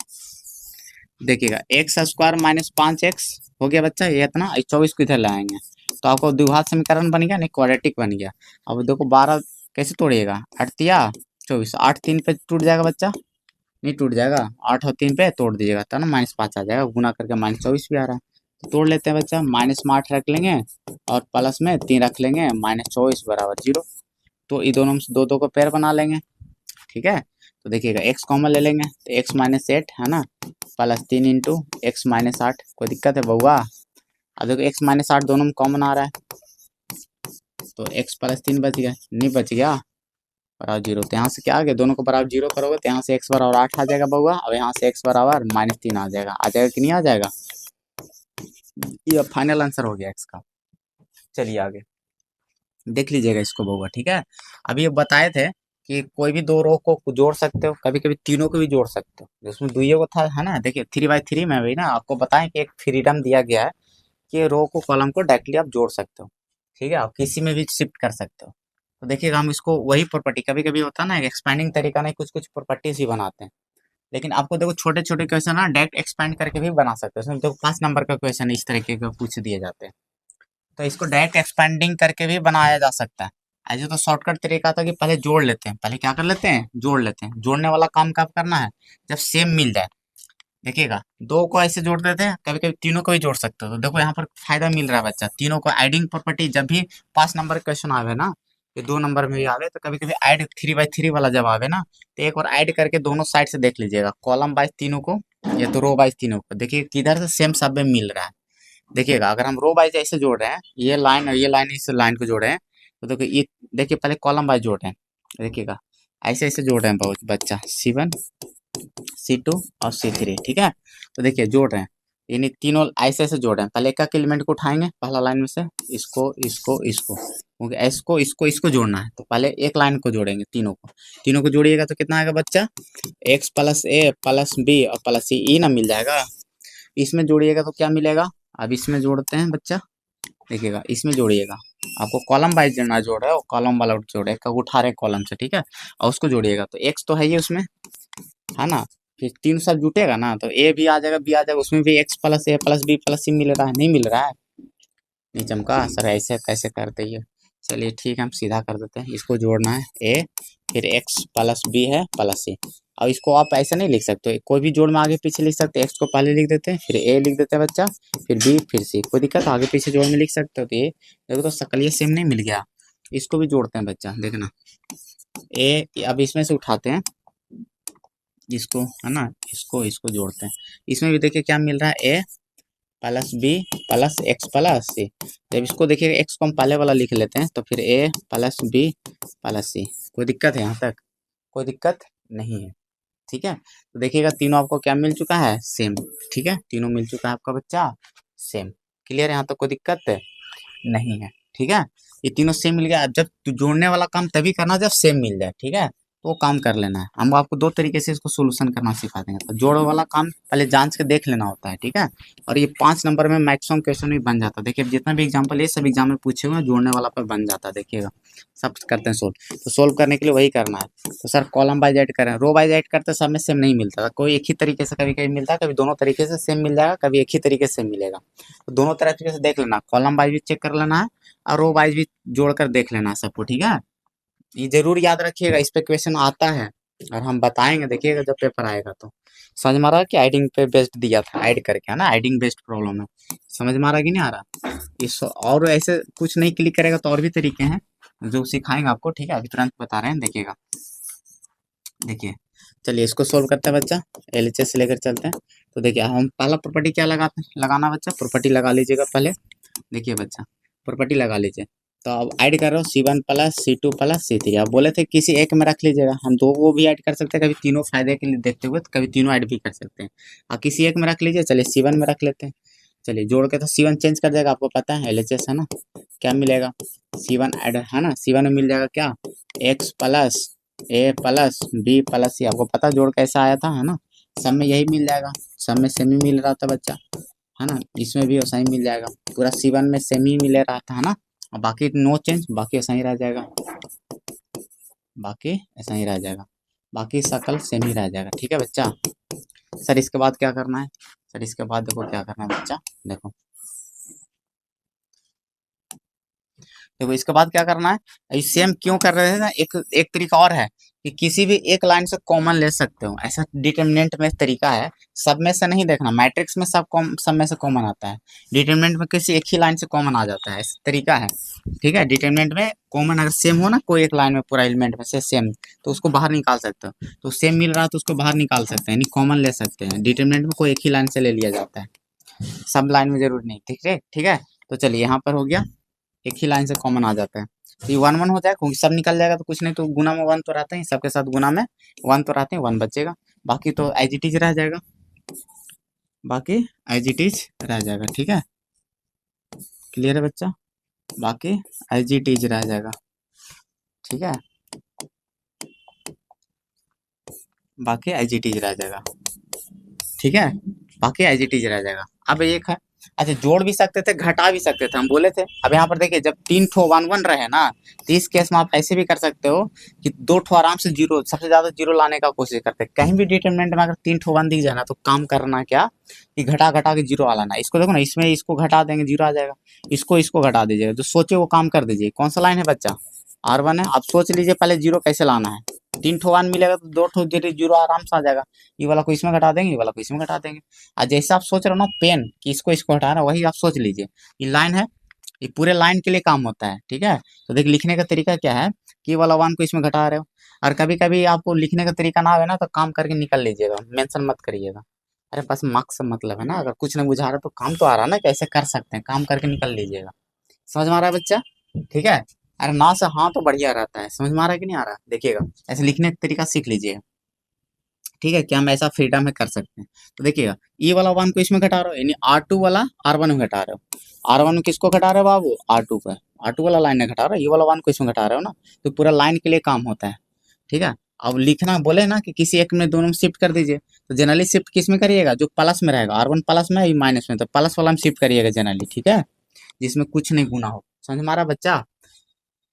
देखिएगा, एक्स स्क्वायर माइनस 5x हो गया बच्चा, ये इतना 24 को इधर लाएंगे तो आपको द्विघात समीकरण बन गया, नहीं क्वाड्रेटिक बन गया। अब देखो 12 कैसे तोड़िएगा, 8 तिया 24, 8 3 पे टूट जाएगा बच्चा, नहीं टूट जाएगा, 8 और 3 पे तोड़ दीजिएगा तब ना -5 आ जाएगा, गुना करके -24 भी आ रहा है, तो तोड़ लेते हैं बच्चा, -8 रख लेंगे और प्लस में 3 रख लेंगे, -24 बराबर 0। तो ये दोनों में से 2 2 को पेयर बना लेंगे, ठीक है। तो देखिएगा एक्स कॉमन ले लेंगे, तो एक्स -8 है ना, प्लस 3 इंटू एक्स -8, कोई दिक्कत है बउआ? अब देखो एक्स -8 दोनों में कॉमन आ रहा है, तो एक्स प्लस 3 बच गया, नहीं बच गया, बराबर 0। तो यहाँ से क्या आ गया, दोनों को बराबर 0 करोगे तो यहाँ से एक्स बराबर 8 आ जाएगा बउआ, और यहाँ से एक्स बराबर -3 आ जाएगा, कि नहीं आ जाएगा? ये फाइनल आंसर हो गया एक्स का। चलिए आगे देख लीजिएगा इसको बउआ, ठीक है। अभी ये बताए थे कि कोई भी 2 रो को जोड़ सकते हो, कभी कभी तीनों को भी जोड़ सकते हो, उसमें दुइयों को था, है ना। देखिए 3/3 में भी ना आपको बताएं कि एक फ्रीडम दिया गया है कि रो को कॉलम को डायरेक्टली आप जोड़ सकते हो, ठीक है, आप किसी में भी शिफ्ट कर सकते हो। तो देखिएगा हम इसको वही प्रॉपर्टी, कभी कभी होता है ना एक्सपैंडिंग तरीका नहीं, कुछ कुछ प्रॉपर्टीज ही बनाते हैं, लेकिन आपको देखो छोटे छोटे क्वेश्चन ना डायरेक्ट एक्सपैंड करके भी बना सकते हो। उसमें देखो 5 नंबर का क्वेश्चन इस तरीके के पूछ दिए जाते हैं, तो इसको डायरेक्ट एक्सपेंडिंग करके भी बनाया जा सकता है। ऐसे तो शॉर्टकट तरीका था कि पहले जोड़ लेते हैं, पहले क्या कर लेते हैं, जोड़ लेते हैं। जोड़ने वाला काम कब करना है, जब सेम मिल जाए। देखिएगा 2 को ऐसे जोड़ देते हैं, कभी कभी तीनों को भी जोड़ सकते हो, तो देखो यहाँ पर फायदा मिल रहा है बच्चा, तीनों को एडिंग प्रॉपर्टी। जब भी 5 नंबर क्वेश्चन आवे ना, ये 2 नंबर में भी आवे, तो कभी कभी ऐड 3/3 वाला जब आवे ना, तो एक बार ऐड करके दोनों साइड से देख लीजिएगा, कॉलम वाइज तीनों को या तो रो वाइज तीनों को, देखिए किधर से सेम सब में मिल रहा है। देखिएगा अगर हम रो वाइज ऐसे जोड़ रहे हैं, ये लाइन और ये लाइन इस लाइन को जोड़ रहे हैं, तो देखिए ये देखिए पहले कॉलम वाइज जोड़ रहे हैं, देखिएगा ऐसे ऐसे जोड़ रहे हैं बहुत बच्चा, C1 C2 और C3, ठीक है। तो देखिए जोड़ रहे हैं, यानी तीनों ऐसे ऐसे जोड़ रहे हैं, पहले एक एक एलिमेंट को उठाएंगे पहला लाइन में से, इसको इसको इसको, क्योंकि इसको इसको इसको जोड़ना है, तो पहले एक लाइन को जोड़ेंगे, तीनों को जोड़िएगा तो कितना आएगा बच्चा, x प्लस ए प्लस बी और प्लस सी, ई ना मिल जाएगा। इसमें जोड़िएगा तो क्या मिलेगा, अब इसमें जोड़ते हैं बच्चा, देखिएगा इसमें जोड़िएगा, आपको कॉलम वाइज जोड़ना, जोड़ रहे हो कॉलम वाला जोड़े उठा रहे कॉलम से, ठीक है, और उसको जोड़िएगा तो एक्स तो है ही उसमें, है ना, फिर तीन सब जुटेगा ना, तो ए भी आ जाएगा, बी आ जाएगा, उसमें भी एक्स प्लस ए प्लस बी प्लस सी मिल रहा है, नहीं मिल रहा है, नहीं चमका सर, ऐसे कैसे करते ये। चलिए ठीक है, हम सीधा कर देते हैं, इसको जोड़ना है ए, फिर एक्स प्लस बी है प्लस सी। अब इसको आप ऐसे नहीं लिख सकते, कोई भी जोड़ में आगे पीछे लिख सकते हैं, एक्स को पहले लिख देते हैं, फिर ए लिख देते हैं बच्चा, फिर बी फिर सी, कोई दिक्कत, आगे पीछे जोड़ में लिख सकते हो। तो ये देखो तो शकलिए सेम नहीं मिल गया, इसको भी जोड़ते हैं बच्चा, देखना ए, अब इसमें से उठाते हैं इसको, है ना, इसको इसको जोड़ते हैं। इसमें भी देखिए क्या मिल रहा है, A plus B plus X plus C. जब इसको देखिए एक्स को हम पहले वाला लिख लेते हैं तो फिर ए प्लस बी प्लस सी। कोई दिक्कत है यहाँ तक? कोई दिक्कत नहीं है, ठीक है। तो देखिएगा तीनों आपको क्या मिल चुका है, सेम, ठीक है, तीनों मिल चुका है आपका बच्चा सेम। क्लियर है, यहाँ तक कोई दिक्कत है नहीं है, ठीक है। ये तीनों सेम मिल गया। अब जब जोड़ने वाला काम तभी करना जब सेम मिल जाए, ठीक है, तो वो काम कर लेना है। हम आपको दो तरीके से इसको सोल्यूशन करना सिखा देंगे। तो जोड़ वाला काम पहले जांच के देख लेना होता है, ठीक है। और ये 5 नंबर में मैक्सिमम क्वेश्चन भी बन जाता है। देखिए जितना भी एग्जाम्पल ये सब एग्जाम में पूछे हुए हैं जोड़ने वाला पर बन जाता है, देखिएगा सब करते हैं सोल्व। तो सोल्व करने के लिए वही करना है। तो सर कॉलम वाइज ऐड करें, रो वाइज ऐड करते सब में सेम नहीं मिलता, कोई एक ही तरीके से कभी कभी मिलता है, कभी दोनों तरीके से सेम मिल जाएगा, कभी एक ही तरीके से मिलेगा। तो दोनों तरीके से देख लेना, कॉलम वाइज भी चेक कर लेना है और रो वाइज भी जोड़कर देख लेना है सबको, ठीक है। ये जरूर याद रखिएगा, इस पे क्वेश्चन आता है और हम बताएंगे, देखिएगा जब पेपर आएगा तो। समझ में आ रहा है कि एडिंग पे बेस्ड दिया था, ऐड करके, है ना, एडिंग बेस्ड प्रॉब्लम है। समझ में आ रहा है कि नहीं आ रहा? इस और ऐसे कुछ नहीं क्लिक करेगा तो और भी तरीके हैं जो सिखाएंगे आपको, ठीक है, अभी तुरंत बता रहे हैं, देखिएगा। देखिए चलिए इसको सोल्व करते हैं बच्चा, एलएचएस से लेकर चलते हैं। तो देखिए हम पहला प्रॉपर्टी क्या लगाना बच्चा, प्रॉपर्टी लगा लीजिएगा पहले। देखिए बच्चा प्रॉपर्टी लगा लीजिए। तो अब ऐड कर रहे हो C1 plus C2 plus C3। अब बोले थे किसी एक में रख लीजिएगा, हम दो को भी ऐड कर सकते हैं, कभी तीनों फायदे के लिए देखते हुए तो कभी तीनों ऐड भी कर सकते हैं। अब किसी एक में रख लीजिए, चलिए C1 में रख लेते हैं। चलिए जोड़ के तो C1 चेंज कर जाएगा, आपको पता है एलएचएस है ना, क्या मिलेगा C1 ऐड, है ना, C1 में मिल जाएगा क्या, x प्लस ए प्लस बी प्लस सी। आपको पता जोड़ कैसा आया था, है ना, सब में यही मिल जाएगा, सब में सेम ही मिल रहा था बच्चा, है ना, इसमें भी वैसा ही मिल जाएगा, पूरा C1 में सेम ही मिल रहा था, है ना। और बाकी नो चेंज, बाकी ऐसा ही रह जाएगा, बाकी ऐसा ही रह जाएगा, बाकी शकल सेम ही रह जाएगा, ठीक है बच्चा। सर इसके बाद क्या करना है, सर इसके बाद देखो क्या करना है बच्चा, देखो देखो इसके बाद क्या करना है, सेम क्यों कर रहे हैं ना, एक एक तरीका और है कि किसी भी एक लाइन से कॉमन ले सकते हो, ऐसा डिटरमिनेंट में तरीका है। सब में से नहीं देखना, मैट्रिक्स में सब में से कॉमन आता है, डिटरमिनेंट में किसी एक ही लाइन से कॉमन आ जाता है, ऐसा तरीका है, ठीक है। डिटरमिनेंट में कॉमन अगर सेम हो ना, कोई एक लाइन में पूरा एलिमेंट में से सेम, तो उसको बाहर निकाल सकते हो। तो सेम मिल रहा है तो उसको बाहर निकाल सकते हैं, यानी कॉमन ले सकते हैं। डिटरमिनेंट में कोई एक ही लाइन से ले लिया जाता है, सब लाइन में जरूर नहीं, ठीक है, ठीक है। तो चलिए यहाँ पर हो गया, एक ही लाइन से कॉमन आ जाता है, तो ये 1 1 हो जाएगा, क्योंकि सब निकल जाएगा तो कुछ नहीं, तो गुना में 1 तो रहता है, सबके साथ गुना में 1 तो रहते हैं, 1 बचेगा, बाकी तो एज इट इज रह जाएगा, बाकी एज इट इज रह जाएगा, ठीक है। क्लियर है बच्चा, बाकी एज इट इज रह जाएगा, ठीक है, बाकी एज इट इज रह जाएगा, ठीक है, बाकी एज इट इज रह जाएगा। अब एक है, अच्छा जोड़ भी सकते थे घटा भी सकते थे, हम बोले थे। अब यहाँ पर देखिए जब 3 ठो 1 1 रहे ना, तो इस केस में आप ऐसे भी कर सकते हो कि 2 ठो आराम से जीरो, सबसे ज्यादा जीरो लाने का कोशिश करते हैं। कहीं भी डिटरमिनेंट में अगर 3 ठो 1 दिख जाए ना, तो काम करना क्या कि घटा घटा के जीरो आ लाना। इसको देखो ना, इसमें इसको घटा देंगे जीरो आ जाएगा, इसको घटा दीजिएगा, जो सोचे वो काम कर दीजिए। कौन सा लाइन है बच्चा, R1 है। आप सोच लीजिए पहले जीरो कैसे लाना है, 3 ठो 1 मिलेगा तो 2 ठो जीरो आराम से आ जाएगा, ये वाला को इसमें घटा देंगे, ये वाला को इसमें घटा देंगे। और जैसे आप सोच रहे हो ना पेन कि इसको हटा रहा है, वही आप सोच लीजिए ये लाइन है, ये पूरे लाइन के लिए काम होता है, ठीक है। तो देख लिखने का तरीका क्या है कि ये वाला 1 को इसमें घटा रहे हो, और कभी कभी आपको लिखने का तरीका ना आवे ना, तो काम करके निकल लीजिएगा, मेंशन मत करिएगा। अरे बस मार्क्स से मतलब है ना, अगर कुछ नहीं बुझा रहा तो काम तो आ रहा है ना, कैसे कर सकते हैं, काम करके निकल लीजिएगा। समझ में आ रहा है बच्चा, ठीक है। अरे ना से हाँ तो बढ़िया रहता है, समझ में आ रहा है कि नहीं आ रहा, देखिएगा ऐसे लिखने का तरीका सीख लीजिए, ठीक है, कि हम ऐसा फ्रीडम में कर सकते हैं। तो देखिएगा ये वाला 1 को इसमें घटा रहे हो, यानी R2 वाला R1 में घटा रहे हो। R1 में किसको घटा रहे हो बाबू, R2 पे, R2 वाला लाइन में घटा रहे हो, ये वाला 1 को इसमें घटा रहे हो ना, तो पूरा लाइन के लिए काम होता है, ठीक है। अब लिखना बोले ना कि किसी एक में दोनों में शिफ्ट कर दीजिए, तो जनरली शिफ्ट किस में करिएगा, जो प्लस में रहेगा, R1 प्लस में, माइनस में, तो प्लस वाला में शिफ्ट करिएगा जनरली, ठीक है, जिसमें कुछ नहीं गुना हो। समझ में आ रहा बच्चा,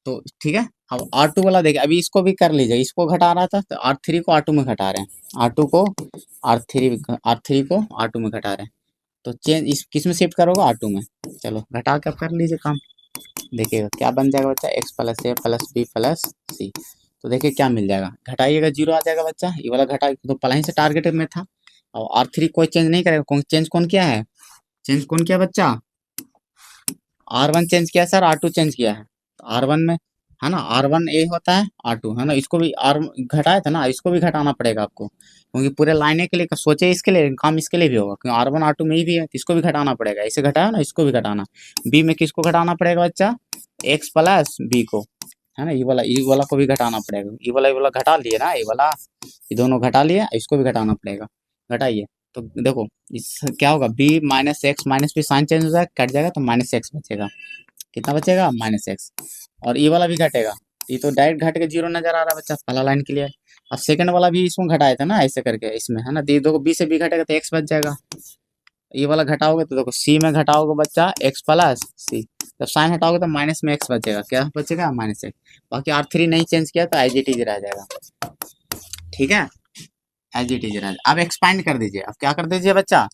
तो ठीक है। अब R2 वाला देखिए, अभी इसको भी कर लीजिए, इसको घटा रहा था तो R3 को R2 में घटा रहे हैं, R2 को R3 को R2 में घटा रहे हैं, तो चेंज इस किस में शिफ्ट करोगे, R2 में। चलो घटा के अब कर लीजिए काम, देखिएगा क्या बन जाएगा बच्चा, x प्लस ए प्लस बी प्लस सी। तो देखिए क्या मिल जाएगा, घटाइएगा जीरो आ जाएगा बच्चा, ये वाला घटा तो पहले ही से टारगेट में था। और R3 कोई चेंज नहीं करेगा, चेंज कौन किया है, चेंज कौन किया बच्चा, R1 चेंज किया सर, R2 चेंज किया है, R1 में है ना, R1 A होता है, R2 है ना, इसको भी R घटाया था ना, इसको भी घटाना पड़ेगा आपको, क्योंकि पूरे लाइने के लिए सोचे, इसके लिए काम इसके लिए भी होगा, क्योंकि R1 R2 में ही भी है, तो इसको भी घटाना पड़ेगा, इसे घटाया ना, इसको भी घटाना। बी में किसको घटाना पड़ेगा बच्चा, एक्स प्लस बी को, है ना, ये वाला को भी घटाना पड़ेगा, ये वाला घटा लिए ना, ये वाला, ये दोनों घटा लिए, इसको भी घटाना पड़ेगा, घटाइए। तो देखो इस क्या होगा, B minus X minus B, sign change हो जाएगा, कट जाएगा, तो माइनस एक्स बचेगा, कितना बचेगा, माइनस एक्स। और ये वाला भी घटेगा, ये तो डायरेक्ट घट के जीरो नजर आ रहा है बच्चा, पहला लाइन क्लियर। अब सेकंड वाला भी इसमें घटाया था ना, ऐसे करके इसमें, है ना, तो ये देखो बी से बी घटेगा तो एक्स बच जाएगा, ये वाला घटाओगे तो देखो सी में घटाओगे बच्चा एक्स प्लस सी, जब साइन हटाओगे तो माइनस में एक्स बचेगा, क्या बचेगा, माइनस एक्स। बाकी R3 नहीं चेंज किया तो एज इट इज रह जाएगा, ठीक है, एज इट इज रह जाएगा। अब एक्सपांड कर दीजिए, अब क्या कर दीजिए बच्चा,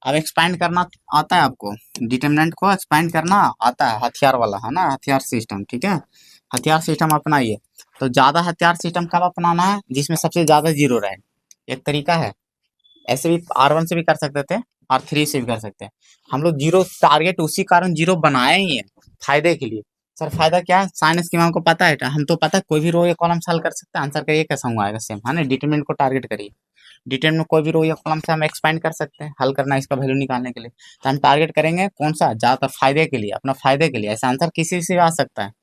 अब एक्सपांड करना आता है आपको, डिटरमिनेंट को एक्सपांड करना आता है, हथियार वाला, है ना, हथियार सिस्टम, ठीक है, हथियार सिस्टम अपनाइए। तो ज्यादा हथियार सिस्टम कब अपनाना है, जिसमें सबसे ज्यादा जीरो रहे, एक तरीका है, ऐसे भी R1 से भी कर सकते थे, R3 से भी कर सकते हैं, हम लोग जीरो टारगेट उसी कारण जीरो बनाए ही है, फायदे के लिए। सर फायदा क्या है, साइन स्कीम हमको पता है, हम तो पता है कोई भी रो या कॉलम हल कर सकते हैं, आंसर करिए कैसा हुआ आएगा सेम, है ना, डिटरमिनेंट को टारगेट करिए, डिटरमिनेंट में कोई भी रो या कॉलम से हम एक्सपेंड कर सकते हैं, हल करना है इसका वैल्यू निकालने के लिए, तो हम टारगेट करेंगे कौन सा, ज्यादातर फायदे के लिए, अपना फायदे के लिए, ऐसा आंसर किसी से आ सकता है,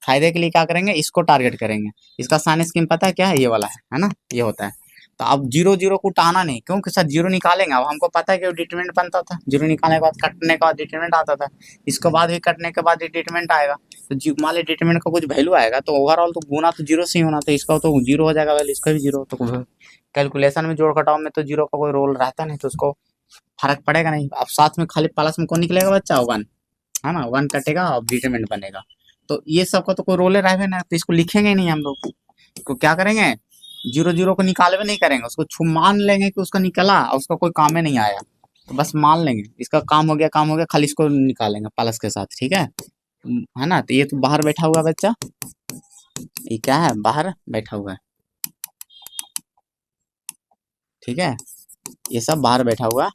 फायदे के लिए क्या करेंगे, इसको टारगेट करेंगे, इसका साइन स्कीम पता है क्या है, ये वाला है ना, ये होता है। तो अब जीरो जीरो को उठाना नहीं, क्योंकि सर जीरो निकालेंगे, अब हमको पता है कि डिटरमिनेंट बनता था, जीरो निकालने के बाद कटने के बाद डिटरमिनेंट आता था, इसके बाद भी कटने के बाद डिटरमिनेंट आएगा, तो मान ली डिटरमिनेंट का कुछ वैल्यू आएगा, तो ओवरऑल तो गुना तो जीरो से ही होना था, इसका तो जीरो हो जाएगा वैल्यू, इसका भी जीरो, तो कैलकुलेशन में जोड़ घटाव में तो जीरो का कोई रोल रहता नहीं, तो उसको फर्क पड़ेगा नहीं। अब साथ में खाली प्लस में कौन निकलेगा बच्चा, वन, है ना, वन कटेगा और डिटरमिनेंट बनेगा, तो ये सबका तो कोई रोले रहे ना, तो इसको लिखेंगे नहीं हम लोग, तो क्या करेंगे, जीरो जीरो को निकालवे नहीं करेंगे, उसको मान लेंगे कि उसका निकला और उसका कोई काम में नहीं आया, तो बस मान लेंगे इसका काम हो गया, काम हो गया, खाली इसको निकालेंगे प्लस के साथ, ठीक है ना। तो ये तो बाहर बैठा हुआ बच्चा, ये क्या है, बाहर बैठा हुआ है, ठीक है, ये सब बाहर बैठा हुआ।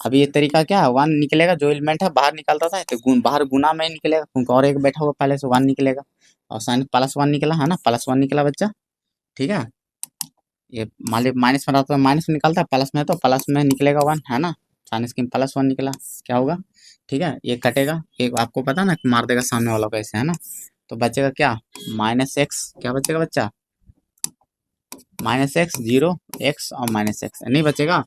अब ये तरीका क्या है, वन निकलेगा, जो एलिमेंट है बाहर निकलता था, तो बाहर गुना में निकलेगा, क्योंकि और एक बैठा हुआ पहले से, वन निकलेगा, और साइन प्लस वन निकला, है ना, प्लस वन निकला बच्चा, ठीक है। ये मान ली माइनस में रहता है, माइनस में निकलता है, प्लस में तो प्लस में निकलेगा वन, है ना, साइन स्कीम प्लस वन निकला, क्या होगा, ठीक है, ये कटेगा, एक आपको पता ना मार देगा सामने वाला को ऐसे, है ना, तो बचेगा क्या, माइनस एक्स, क्या बचेगा बच्चा, माइनस एक्स, जीरो एक्स और माइनस एक्स, नहीं बचेगा।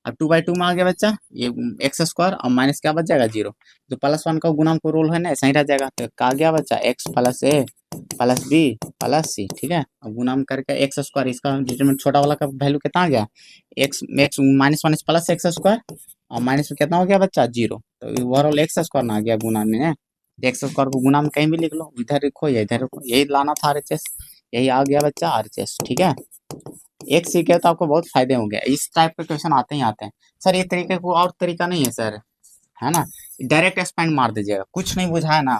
अब 2/2 में आ गया बच्चा, ये एक्स स्क्वायर और माइनस क्या बच जाएगा, जीरो, जो प्लस वन का गुणांक को रोल है ना, ऐसा ही रह जाएगा, तो क्या गया बच्चा, एक्स प्लस ए प्लस बी प्लस सी, ठीक है, अब गुणांक करके एक्स स्क्वायर, इसका डिटरमिनेंट छोटा वाला का वैल्यू कितना आ गया, x x minus one plus x square, और माइनस में कितना हो गया बच्चा, जीरो, तो ओवरऑल एक्स स्क्वायर ना आ गया गुना में, एक्स स्क्वायर को गुना में कहीं भी लिख लो, इधर लिखो या इधर लिखो, यही लाना था RHS, यही आ गया बच्चा RHS, ठीक है। एक सीखे तो आपको बहुत फायदे होंगे, इस टाइप के क्वेश्चन आते ही आते हैं। सर ये तरीके को और तरीका नहीं है सर, है ना, डायरेक्ट एक्सपेंड मार दीजिएगा, कुछ नहीं बुझा है ना,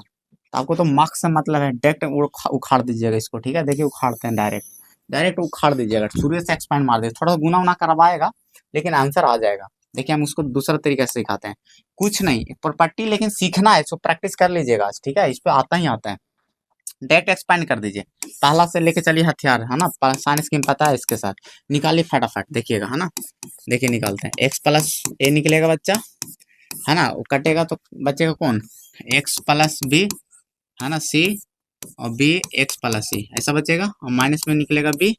तो आपको तो मार्क्स से मतलब है, डायरेक्ट उखाड़ दीजिएगा इसको, ठीक है, देखिए उखाड़ते हैं, डायरेक्ट डायरेक्ट उखाड़ दीजिएगा, शुरू से एक्सपेंड मार दीजिए, थोड़ा गुना उना करवाएगा, लेकिन आंसर आ जाएगा। देखिए हम उसको दूसरा तरीका से सिखाते हैं, कुछ नहीं प्रॉपर्टी, लेकिन सीखना है, इसको प्रैक्टिस कर लीजिएगा, ठीक है, इस पे आता ही आता है, डायरेक्ट एक्सपेंड कर दीजिए, पहला से लेके चलिए हथियार, है ना, साइन स्कीम पता है, इसके साथ निकालिए फटाफट, देखिएगा, है ना, देखिए निकालते हैं, एक्स प्लस ए निकलेगा बच्चा, है ना, वो कटेगा तो बचेगा कौन, एक्स प्लस बी, है ना, सी और बी एक्स प्लस सी, ऐसा बचेगा, और माइनस में निकलेगा बी,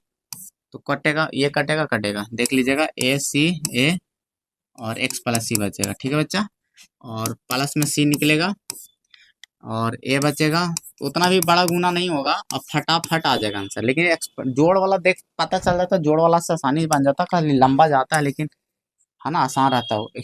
तो कटेगा, ये कटेगा कटेगा, देख लीजिएगा, ए सी ए और एक्स प्लस सी बचेगा, ठीक है बच्चा, और प्लस में सी निकलेगा और ए बचेगा, उतना भी बड़ा गुना नहीं होगा, अब फटाफट आ जाएगा आंसर, लेकिन जोड़ वाला देख पता चल जाता है, जोड़ वाला से आसानी से बन जाता है, खाली लंबा जाता है, लेकिन है ना, आसान रहता है,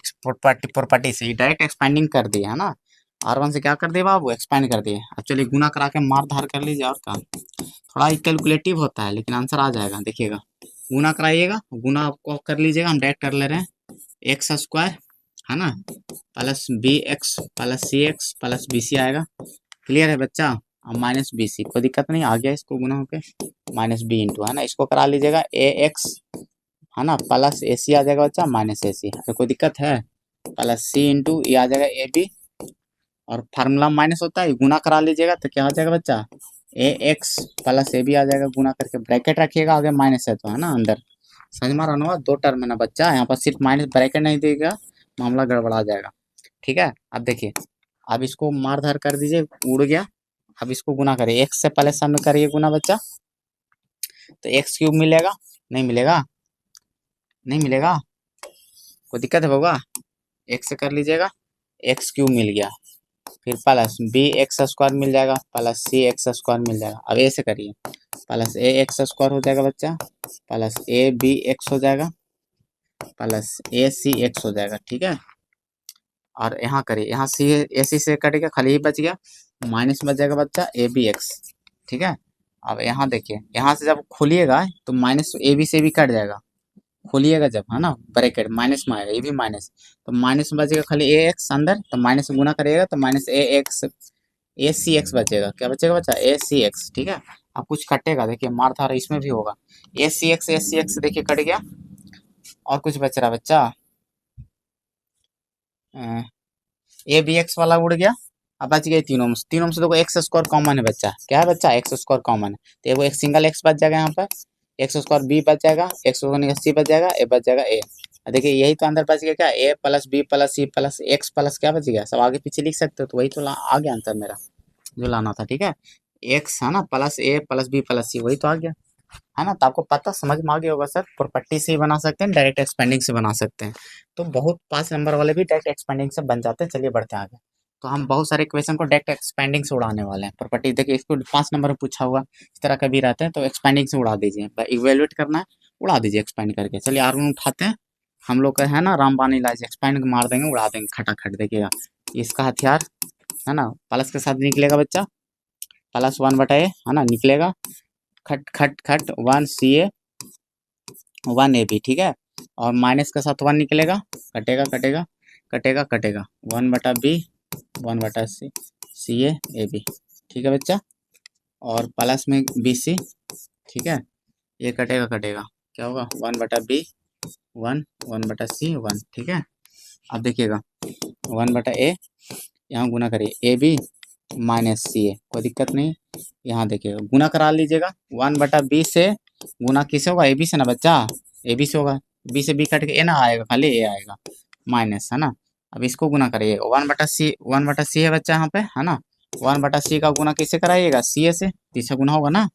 प्रॉपर्टी से डायरेक्ट एक्सपेंडिंग कर दिया, है ना, R1 से क्या कर दिया बाबू, एक्सपेंड कर दिए, अब चलिए गुना करा के मार धार कर लीजिए, और काम थोड़ा कैलकुलेटिव होता है, लेकिन आंसर आ जाएगा, देखिएगा, गुना कराइएगा, गुना आपको कर लीजिएगा, हम डायरेक्ट कर ले रहे हैं, एक्स स्क्वायर, है ना, प्लस बी एक्स प्लस सी एक्स प्लस बी सी आएगा, क्लियर है बच्चा, अब माइनस बी सी, कोई दिक्कत नहीं, आ गया इसको गुना होके, माइनस बी इंटू, है ना, इसको करा लीजिएगा ए एक्स, है ना, प्लस ए सी आ जाएगा बच्चा, माइनस ए सी, तो कोई दिक्कत है, प्लस सी इंटू ये आ जाएगा ए बी, और फार्मूला माइनस होता है, गुना करा लीजिएगा तो क्या आ जाएगा बच्चा, ए एक्स प्लस ए बी आ जाएगा, गुना करके ब्रैकेट रखिएगा, आगे माइनस है तो है ना अंदर, समझ में आ रहा होगा। दो टर्म है ना बच्चा, यहाँ पर सिर्फ माइनस, ब्रैकेट नहीं देगा, मामला गड़बड़ा जाएगा। ठीक है, अब देखिए, अब इसको मार धार कर दीजिए, उड़ गया। अब इसको गुना करिए, एक्स से पहले सम में करिए गुना बच्चा, तो एक्स क्यूब मिलेगा, नहीं मिलेगा, नहीं मिलेगा, कोई दिक्कत है बाबा, एक्स से कर लीजिएगा, एक्स क्यूब मिल गया, फिर प्लस बी एक्स स्क्वायर मिल जाएगा, प्लस सी एक्स स्क्वायर मिल जाएगा। अब ए से करिए, प्लस ए एक्स स्क्वायर हो जाएगा बच्चा, प्लस ए बी एक्स हो जाएगा, प्लस ए सी एक्स हो जाएगा। ठीक है, और यहाँ करिए, यहाँ सी ए सी से कटेगा, खाली ही बच गया, माइनस बच जाएगा बच्चा ए बी एक्स। ठीक है, अब यहाँ देखिए, यहाँ से जब खोलिएगा तो माइनस ए बी से भी कट जाएगा, खोलिएगा जब है ना ब्रैकेट, माइनस में आएगा, ये भी माइनस, तो माइनस में बचेगा खाली ए एक्स अंदर, तो माइनस से गुना करिएगा तो माइनस ए एक्स ए सी एक्स बचेगा। क्या बचेगा बच्चा? ए सी एक्स। ठीक है, अब कुछ कटेगा, देखिए मार धार इसमें भी होगा, ए सी एक्स देखिए कट गया, और कुछ बच रहा बच्चा, ए बी एक्स वाला उड़ गया, अब बच गए तीनों में, तीनों में से देखो एक्स स्क्वायर कॉमन है बच्चा, क्या है बच्चा? एक्स स्क्वायर कॉमन है, तो एगो एक सिंगल एक्स बच जाएगा, यहाँ पर एक्स स्क्वायर बी बच जाएगा, एक्स स्क्वायर सी बच जाएगा, ए बच जाएगा ए। देखिए यही तो अंदर बच गया, क्या? A plus B plus C plus X plus क्या बच गया, सब आगे पीछे लिख सकते हो, तो वही तो आ गया आंसर मेरा जो लाना था। ठीक है, एक्स है ना प्लस ए प्लस बी प्लस सी, वही तो आ गया है ना। तो आपको पता समझ में आ गया होगा सर, प्रॉपर्टी से ही बना सकते हैं, डायरेक्ट एक्सपेंडिंग से बना सकते हैं, तो बहुत 5 नंबर वाले भी डायरेक्ट एक्सपेंडिंग से बन जाते हैं। चलिए बढ़ते हैं आगे, तो हम बहुत सारे क्वेश्चन को डायरेक्ट एक्सपेंडिंग से उड़ाने वाले हैं। प्रॉपर्टी देखिए, इसको 5 नंबर में पूछा हुआ इस तरह का भी रहते हैं, तो एक्सपेंडिंग से उड़ा दीजिए, इवेल्युएट करना है, उड़ा दीजिए एक्सपेंड करके। चलिए आर उठाते हैं, हम लोग का है ना रामबान इलाज, एक्सपेंड मार देंगे, उड़ा देंगे खटाखट। देखिएगा इसका हथियार है ना, प्लस के साथ निकलेगा बच्चा, प्लस 1/a है ना, निकलेगा, खट खट खट 1 सी ए 1 ए बी। ठीक है, और माइनस के साथ 1 निकलेगा, कटेगा कटेगा कटेगा कटेगा, 1/b 1/c C A B. ठीक है बच्चा, और प्लस में बी सी। ठीक है, ये कटेगा कटेगा, क्या होगा? 1/b 1 1/c 1। ठीक है, अब देखिएगा 1/a, यहाँ गुना करिए ए बी माइनस सी ए, कोई दिक्कत नहीं, यहाँ देखिएगा गुना करा लीजिएगा, 1/b से गुना किसे होगा? ए बी से ना बच्चा, ए बी से होगा, बी से बी कट के ए ना आएगा, खाली ए आएगा, माइनस है ना। अब इसको गुना करिएगा, 1/c है बच्चा यहाँ पे है ना, 1/c का गुना किससे कराइएगा? सी ए से, तीसरा गुना होगा ना,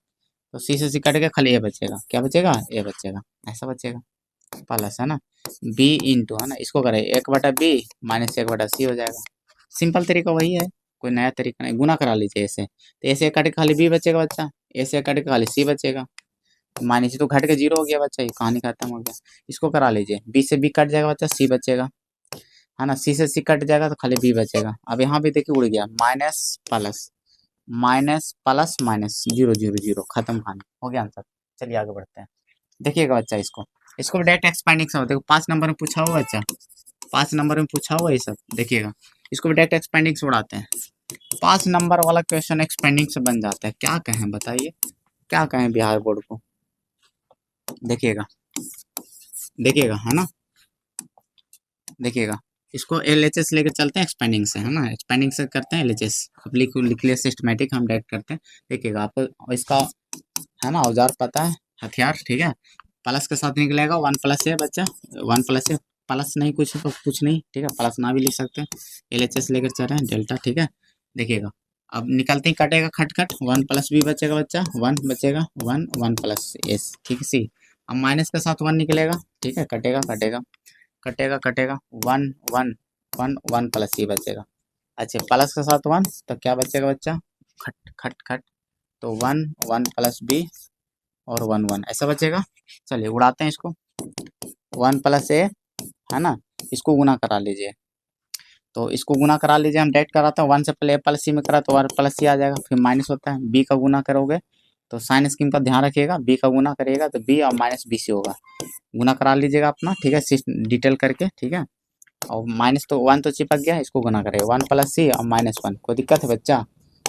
तो सी से सी कट के खाली ए बचेगा, क्या बचेगा? ए बचेगा, ऐसा बचेगा, प्लस है ना बी इंटू है ना, इसको करें 1/b माइनस 1/c हो जाएगा। सिंपल तरीका वही है, कोई नया तरीका नहीं, गुना करा लीजिए ऐसे, तो ऐसे कट के खाली बी बचेगा बच्चा, ऐसे कट के खाली सी बचेगा, माइनस तो घट के 0 हो गया बच्चा, ये कहानी खत्म हो गया। इसको करा लीजिए, बी से बी कट जाएगा बच्चा, सी बचेगा है ना, सी से सी कट जाएगा तो खाली बी बचेगा। अब यहाँ भी देखिए उड़ गया, minus plus minus plus minus 0 0 0, खत्म कहानी, हो गया आंसर। चलिए आगे बढ़ते हैं, देखिएगा बच्चा इसको, इसको भी डायरेक्ट एक्सपेंडिंग से देखो, 5 नंबर में पूछा हुआ बच्चा, 5 नंबर में पूछा हुआ ये सब, देखिएगा इसको भी डायरेक्ट एक्सपेंडिंग से उड़ाते हैं। 5 नंबर वाला क्वेश्चन एक्सपेंडिंग से बन जाता है, क्या कहें बताइए, क्या कहें बिहार बोर्ड को। देखिएगा देखिएगा है ना, देखिएगा इसको LHS लेकर चलते हैं एक्सपेंडिंग से, है ना, एक्सपेंडिंग से करते हैं LHS, अब लिख लिख सिस्टमेटिक हम डायरेक्ट करते हैं। देखिएगा आपको इसका है ना औजार पता है, हथियार। ठीक है, प्लस के साथ निकलेगा 1 + a बच्चा, 1 + a, प्लस नहीं कुछ तो कुछ नहीं। ठीक है, प्लस ना भी लिख सकते हैं, LHS लेकर चल रहे हैं डेल्टा। ठीक है, देखिएगा अब निकलते ही कटेगा खट खट, 1 + b बचेगा बच्चा, 1 बचेगा, 1 1 + s। ठीक है, सी, अब माइनस के साथ 1 निकलेगा, ठीक है, कटेगा कटेगा कटेगा कटेगा, 1 1 1 1 + c बचेगा। अच्छा, प्लस के साथ 1 तो क्या बचेगा बच्चा? खट खट खट, तो 1 1 + b और 1 1 ऐसा बचेगा। चलिए उड़ाते हैं इसको, 1 + a है ना, इसको गुना करा लीजिए, तो इसको गुना करा लीजिए, हम डायरेक्ट कराते हैं, 1 से पहले a + c में करा तो 1 + c आ जाएगा, फिर माइनस होता है, b का गुना करोगे तो साइन स्कीम का ध्यान रखिएगा, b का गुना करिएगा तो b और माइनस bc होगा, गुना करा लीजिएगा अपना। ठीक है, डिटेल करके। ठीक है, और माइनस तो 1 तो चिपक गया, इसको गुना करेगा 1 + c और -1, कोई दिक्कत है बच्चा?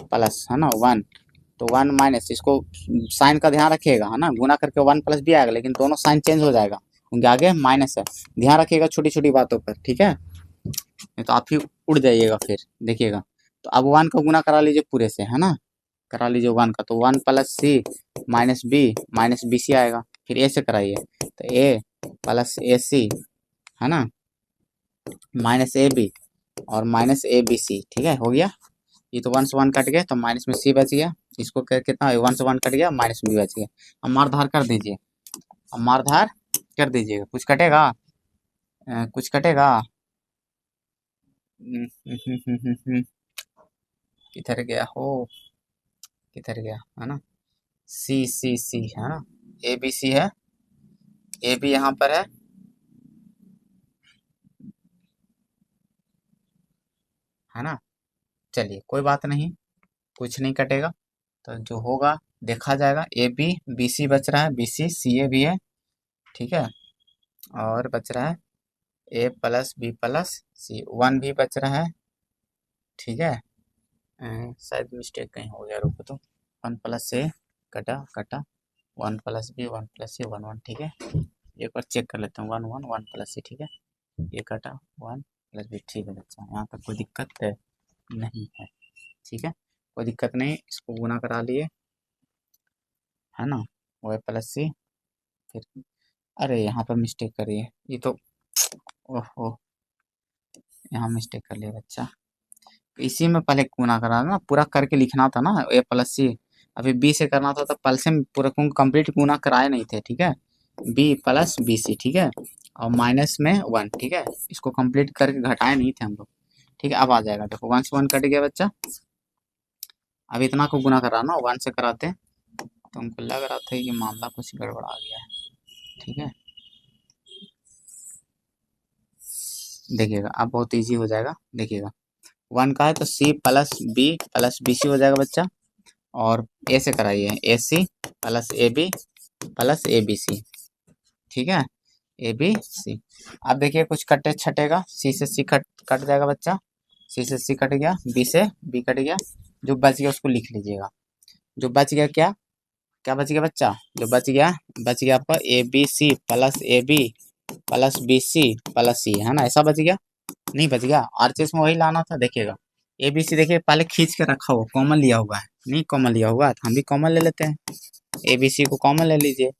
प्लस है ना 1, तो 1 माइनस, इसको साइन का ध्यान रखिएगा है ना, गुना करके 1 + b आएगा, लेकिन दोनों साइन चेंज हो जाएगा क्योंकि आगे माइनस है, ध्यान रखिएगा छोटी छोटी बातों पर। ठीक है, नहीं तो आप ही उड़ जाइएगा फिर। देखिएगा, तो अब 1 का गुना करा लीजिए पूरे से है ना, करा लीजिए 1 का, तो 1 प्लस सी माइनस बी सी आएगा। फिर ए से कराइए, तो ए प्लस ए सी है ना, माइनस ए बी और माइनस ए बी सी। ठीक है, हो गया। ये तो 1 से 1 कट गया, तो माइनस में सी बच गया। इसको कितना 1 से 1 कट गया, माइनस में बी बच गया। अब मारधार कर दीजिए, अब मारधार कर दीजिएगा। कुछ कटेगा? कुछ कटेगा? किधर गया हो, किधर गया, है ना, सी सी सी है ना, ए बी सी है, ए बी यहाँ पर है ना। चलिए कोई बात नहीं, कुछ नहीं कटेगा, तो जो होगा देखा जाएगा। ए बी बी सी बच रहा है, बी सी सी ए भी है, ठीक है। और बच रहा है ए प्लस बी प्लस सी, 1 भी बच रहा है, ठीक है। शायद मिस्टेक कहीं हो गया, रुको तो। 1 प्लस ए कटा कटा, 1 प्लस बी 1 प्लस सी 1 1, ठीक है। एक बार चेक कर लेते हैं, 1 1 1 प्लस सी, ठीक है। ये कटा 1 प्लस बी, ठीक है बच्चा, यहाँ तक कोई दिक्कत नहीं है, ठीक है। कोई दिक्कत नहीं, इसको गुना करा लिए, है ना, वो प्लस सी। फिर अरे यहाँ पर मिस्टेक करी है, ये तो ओहो, यहाँ मिस्टेक कर लिया बच्चा। इसी में पहले गुना कराना ना, पूरा करके लिखना था ना ए प्लस सी। अभी बी से करना था, तो पल से पूरा कंप्लीट गुना कराए नहीं थे, ठीक है। बी प्लस बी सी, ठीक है, और माइनस में 1, ठीक है। इसको कंप्लीट करके घटाए नहीं थे हम लोग, ठीक है। अब आ जाएगा, देखो 1 से 1 कट गया बच्चा। अब इतना को गुना कराना, 1 से कराते तो हमको लग रहा था कि मामला कुछ गड़बड़ा गया है, ठीक है। देखिएगा अब बहुत ईजी हो जाएगा, देखिएगा 1 का है तो सी प्लस बी सी हो जाएगा बच्चा। और ए से कराइए, A C plus A B plus A B C, ठीक है, ए बी सी। अब देखिए कुछ कटे छटेगा, सी से सी कट जाएगा बच्चा, सी से सी कट गया, बी से बी कट गया। जो बच गया उसको लिख लीजिएगा। जो बच गया क्या क्या बच गया बच्चा, जो बच गया आपका A B C plus B C plus C, है ना, ऐसा बच गया। नहीं बच गया, आरचेस में वही लाना था। देखिएगा ए बी सी, देखिए पहले खींच के रखा हुआ, कॉमन लिया हुआ है, नहीं कॉमन लिया हुआ तो हम भी कॉमन ले लेते हैं, ए बी सी को कॉमन ले लीजिए।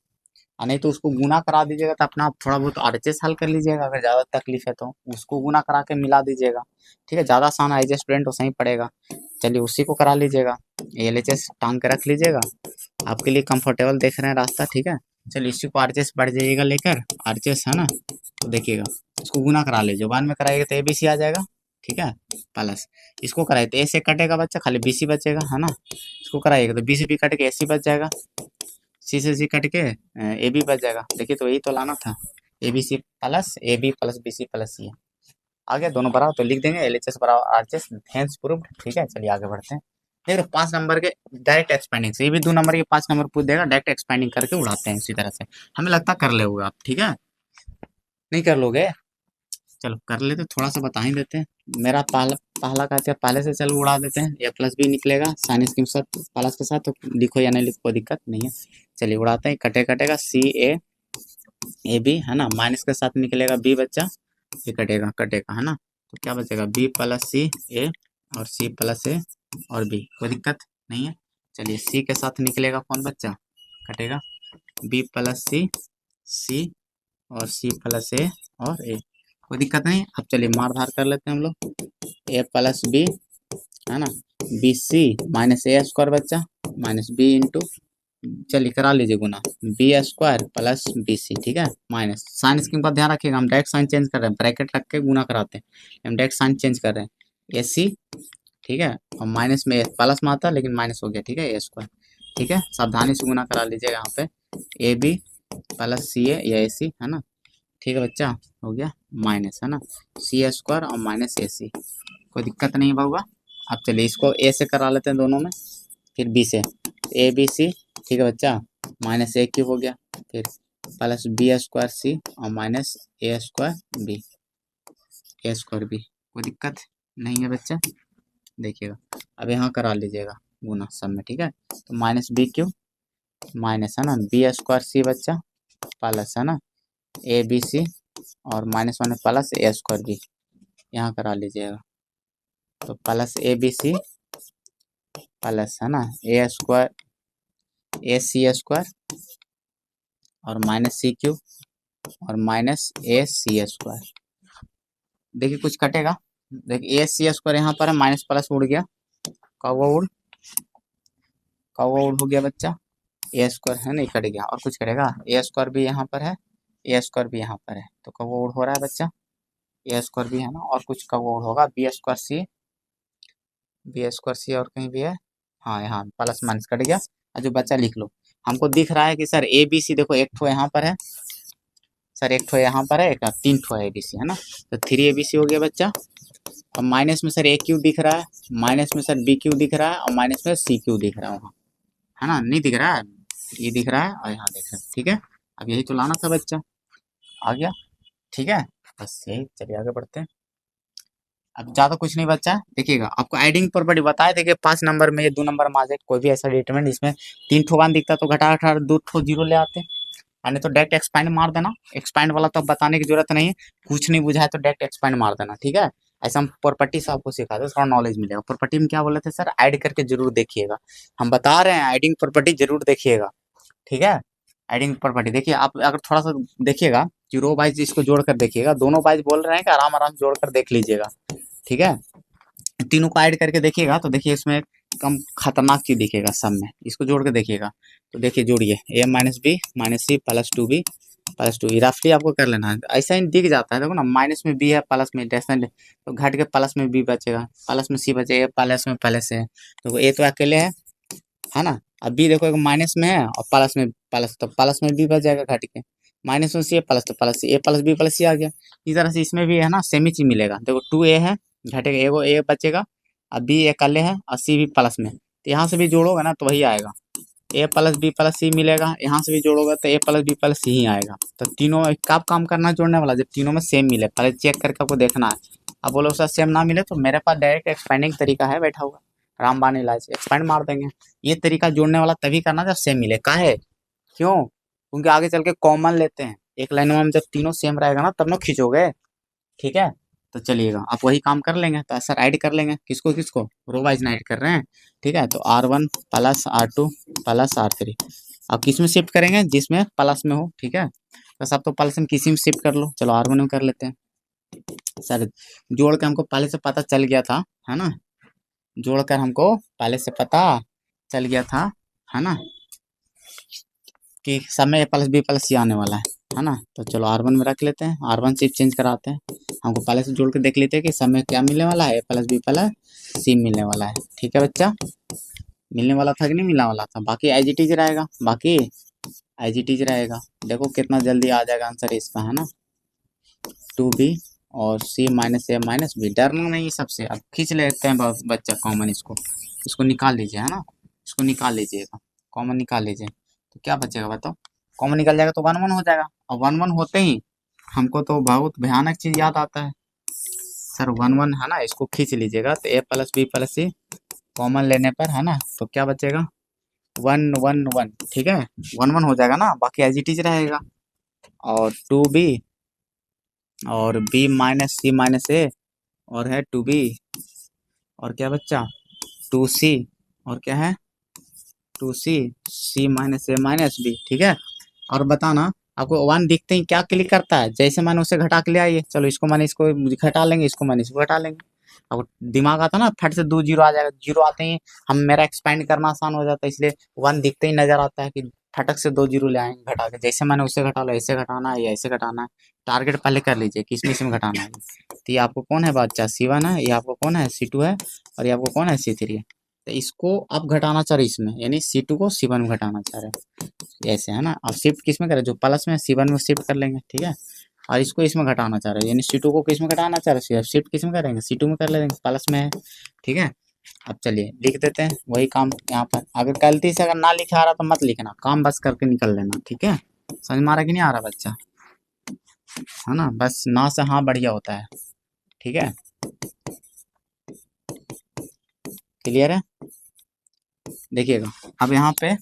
और नहीं तो उसको गुना करा दीजिएगा, तो अपना थोड़ा बहुत आरएचएस हल कर लीजिएगा। अगर ज़्यादा तकलीफ है तो उसको गुना करा के मिला दीजिएगा, ठीक है। ज़्यादा आसान है, एज स्टूडेंट तो सही पड़ेगा। चलिए उसी को करा लीजिएगा, एलएचएस टांग के रख लीजिएगा, आपके लिए कंफर्टेबल देख रहे हैं रास्ता, ठीक है। चलिए इसी को आरएचएस बढ़ जाइएगा लेकर, आरएचएस है ना, तो देखिएगा इसको गुना करा लीजिए, बाद में कराइएगा तो एबीसी आ जाएगा, ठीक है। प्लस इसको कराइए तो ए से कटेगा बच्चा, खाली बीसी बचेगा, है ना। इसको कराइएगा तो बी से बी कट के एसी बच जाएगा, सी से सी कट के ए बी बच जाएगा। देखिए तो यही तो लाना था, A B C plus A B plus B C plus C आ गया, दोनों बराबर तो लिख देंगे, एलएचएस बराबर आरएचएस, हेंस प्रूव्ड, ठीक है। चलिए आगे बढ़ते हैं। देख रहे 5 नंबर के डायरेक्ट एक्सपेंडिंग से, ये भी 2 नंबर के 5 नंबर पूछ देगा, डायरेक्ट एक्सपेंडिंग करके उड़ाते हैं इसी तरह से। हमें लगता कर ले आप, ठीक है, नहीं कर लोगे, चलो कर लेते, थोड़ा सा बता ही देते हैं। मेरा पहला कहते हैं पहले से, चलो उड़ा देते हैं, ए प्लस बी निकलेगा साइन के साथ प्लस के साथ, तो लिखो या नहीं लिखो कोई दिक्कत नहीं है। चलिए उड़ाते हैं, कटेगा सी ए बी, है ना, माइनस के साथ निकलेगा बी बच्चा, ये कटेगा है ना, तो क्या बचेगा बी प्लस सी ए और सी प्लस ए और बी, कोई दिक्कत नहीं है। चलिए सी के साथ निकलेगा कौन बच्चा, कटेगा बी प्लस सी और सी प्लस ए और ए, कोई दिक्कत नहीं। अब चलिए मार धार कर लेते हैं हम लोग, ए प्लस बी, है ना, B C minus A square बच्चा, माइनस बी इंटू, चलिए करा लीजिए गुना, B square plus B C, ठीक है, माइनस साइन इसके बाद ध्यान रखिएगा, हम डायरेक्ट साइन चेंज कर रहे हैं, ब्रैकेट रख के गुना कराते हैं, हम डायरेक्ट साइन चेंज कर रहे हैं, ए सी, ठीक है, और माइनस में प्लस में आता लेकिन माइनस हो गया, ठीक है, ए स्क्वायर, ठीक है। सावधानी से गुना करा लीजिएगा यहाँ पे, ए बी प्लस सी ए या ए सी, है ना, ठीक है बच्चा, हो गया माइनस, है ना, सी स्क्वायर और माइनस ए सी, कोई दिक्कत नहीं होगा। अब चलिए इसको ए से करा लेते हैं दोनों में, फिर बी से, ए बी सी, ठीक है बच्चा, माइनस ए क्यूब हो गया, फिर प्लस बी स्क्वायर सी और minus A square B, A square B, कोई दिक्कत नहीं है बच्चा। देखिएगा अब यहाँ करा लीजिएगा गुना सब में, ठीक है, तो माइनस बी क्यूब माइनस, है ना, बी स्क्वायर सी बच्चा प्लस, है ना, ए बी सी और minus 1 plus A square B, यहाँ करा लीजिएगा, तो plus A B C plus है ना A square A C square और माइनस सी क्यूब और माइनस ए सी स्क्वायर। देखिए कुछ कटेगा, देखिए ए सी स्क्वायर यहाँ पर है, माइनस प्लस उड़ गया, कौवा उड़ हो गया बच्चा, ए स्क्वायर है नहीं कट गया, और कुछ करेगा, ए स्क्वायर भी यहाँ पर है, ए स्क्वायर भी यहाँ पर है, तो कौवा उड़ हो रहा है बच्चा, ए स्क्वायर भी है ना, और कुछ कौवा उड़ होगा, बी स्क्वायर सी और कहीं भी है, हाँ यहाँ प्लस माइनस कट गया। और जो बच्चा लिख लो, हमको दिख रहा है कि सर ए बी सी देखो एक ठो यहाँ पर है, सर एक ठो यहाँ पर है, एक तीन ठो है ए बी सी है ना, तो 3 ABC हो गया बच्चा। और माइनस में सर ए क्यू दिख रहा है, माइनस में सर बी क्यू दिख रहा है, और माइनस में सी क्यू दिख रहा है वहाँ, है ना, नहीं दिख रहा है, ये दिख रहा है और यहाँ दिख रहा है, ठीक है। अब यही तो लाना था बच्चा, आ गया, ठीक है, बस यही, चलिए आगे बढ़ते हैं। अब ज्यादा कुछ नहीं बच्चा, देखिएगा आपको एडिंग प्रॉपर्टी बताए थे कि 5 नंबर में या 2 नंबर में आ जाए कोई भी ऐसा डिटरमिनेंट इसमें 3 ठो वन दिखता तो घटा घटा 2 ठो जीरो ले आते, यानी तो डायरेक्ट एक्सपैंड मार देना, एक्सपैंड वाला तो अब बताने की जरूरत नहीं है, कुछ नहीं बुझा है तो डायरेक्ट एक्सपैंड मार देना, ठीक है। ऐसा हम प्रॉपर्टी से आपको सिखाते हैं, थोड़ा नॉलेज मिलेगा। प्रॉपर्टी में क्या बोले थे सर, ऐड करके जरूर देखिएगा, हम बता रहे हैं एडिंग प्रॉपर्टी जरूर देखिएगा, ठीक है। एडिंग प्रॉपर्टी देखिए, आप अगर थोड़ा सा देखिएगा कि रो वाइज इसको जोड़कर देखिएगा, दोनों वाइज बोल रहे हैं कि आराम आराम जोड़कर देख लीजिएगा, ठीक है। तीनों को ऐड करके देखिएगा तो देखिए इसमें कम खतरनाक चीज दिखेगा सब में, इसको जोड़ के देखिएगा तो देखिए जोड़िए A minus B minus C plus 2b plus 2 रफली आपको कर लेना है, ऐसा ही दिख जाता है, देखो ना माइनस में बी है प्लस में डेसिमल तो घट के प्लस में बी बचेगा, प्लस में सी बचेगा, प्लस में प्लस है, तो ए तो अकेले है ना। अब बी देखो एक माइनस में है और प्लस में प्लस, तो प्लस में बी बच जाएगा घट के, माइनस में सी है प्लस तो प्लस सी, ए प्लस बी प्लस सी आ गया। इस तरह से इसमें भी है ना सेम ही चीज मिलेगा, देखो 2a है घटेगा, एगो ए बचेगा, अब बी अकेले है और सी भी प्लस में, तो यहाँ से भी जोड़ोगे ना तो वही आएगा, ए प्लस बी प्लस सी मिलेगा, यहाँ से भी जोड़ोगे तो ए प्लस बी प्लस सी ही आएगा। तो तीनों कब काम करना है जोड़ने वाला, जब तीनों में सेम मिले, पहले चेक करके आपको देखना है। अब बोलो सर सेम ना मिले तो मेरे पास डायरेक्ट एक्सपेंडिंग तरीका है बैठा हुआ, रामबाण इलाज एक्सपेंड मार देंगे। ये तरीका जोड़ने वाला तभी करना जब सेम मिले, काहे क्यों, क्योंकि आगे चल के कॉमन लेते हैं, एक लाइन में जब तीनों सेम रहेगा ना तब ना खींचोगे, ठीक है। तो चलिएगा आप वही काम कर लेंगे, तो सर ऐड कर लेंगे किसको किसको, रो वाइज ऐड कर रहे हैं, ठीक है। तो R1 plus R2 plus R3, अब किस में शिफ्ट करेंगे, जिसमें प्लस में हो, ठीक है। बस आप तो प्लस में किसी में शिफ्ट कर लो, चलो R1 में कर लेते हैं। सर जोड़ के हमको पहले से पता चल गया था, है ना, जोड़कर हमको पहले से पता चल गया था, है ना, कि समय प्लस बी प्लस सी आने वाला है ना। तो चलो R1 में रख लेते हैं, R1 शिफ्ट चेंज कराते हैं, हमको पहले से जोड़ के देख लेते हैं कि समय क्या मिलने वाला है, ए प्लस बी प्लस सी मिलने वाला है, ठीक है बच्चा, मिलने वाला था कि नहीं मिलने वाला था, बाकी एज इट इज रहेगा, बाकी एज इट इज रहेगा, देखो कितना जल्दी आ जाएगा आंसर इसका, है ना, 2b और c माइनस ए माइनस बी, डरना नहीं सबसे। अब खींच लेते हैं बच्चा कॉमन, इसको निकाल लीजिए, है ना, इसको निकाल लीजिएगा, कॉमन निकाल लीजिए, तो क्या बचेगा बताओ, कॉमन निकल जाएगा तो 1 1 हो जाएगा, और 1 1 होते ही हमको तो बहुत भयानक चीज याद आता है सर, 1 1 है ना, इसको खींच लीजिएगा तो ए प्लस बी प्लस सी कॉमन लेने पर, है ना, तो क्या बचेगा 1 1 1, ठीक है, 1 1 हो जाएगा ना, बाकी एज इट इज रहेगा, और 2b और b माइनस सी माइनस ए, और है 2b और क्या बच्चा 2c, और क्या है 2c c माइनस ए माइनस बी, ठीक है। और बताना आपको 1 दिखते ही क्या क्लिक करता है, जैसे मैंने उसे घटा के ले आइए, चलो इसको मैंने इसको घटा लेंगे, इसको मैंने इसको घटा लेंगे, अब दिमाग आता ना फट से 2 जीरो आ जाएगा, जीरो आते ही हम मेरा एक्सपेंड करना आसान हो जाता है, इसलिए 1 दिखते ही नजर आता है कि फटक से 2 जीरो ले आएंगे घटा के, जैसे मैंने उसे घटा लो, ऐसे घटाना है या ऐसे घटाना है, टारगेट पहले कर लीजिए किस में इसमें घटाना है। तो ये आपको कौन है बच्चा C1 है, ये आपको कौन है C2 है, और ये आपको कौन है C3 है, तो इसको आप घटाना चाह रहे इसमें, यानी C2 को C1 में घटाना चाह रहे, ऐसे है ना। अब शिफ्ट किस में करें, जो प्लस में C1 में शिफ्ट कर लेंगे, ठीक है, और इसको इसमें घटाना चाह रहे हैं, यानी C2 को किस में घटाना चाह रहे हैं, शिफ्ट किस में करेंगे C2 में कर लेंगे, प्लस में है, ठीक है। अब चलिए लिख देते हैं वही काम यहाँ पर, अगर गलती से अगर ना लिखा आ रहा तो मत लिखना, काम बस करके निकल लेना, ठीक है। समझ में आ रहा कि नहीं आ रहा बच्चा, है ना, बस ना से हाँ बढ़िया होता है, ठीक है, क्लियर है। देखिएगा अब यहाँ पे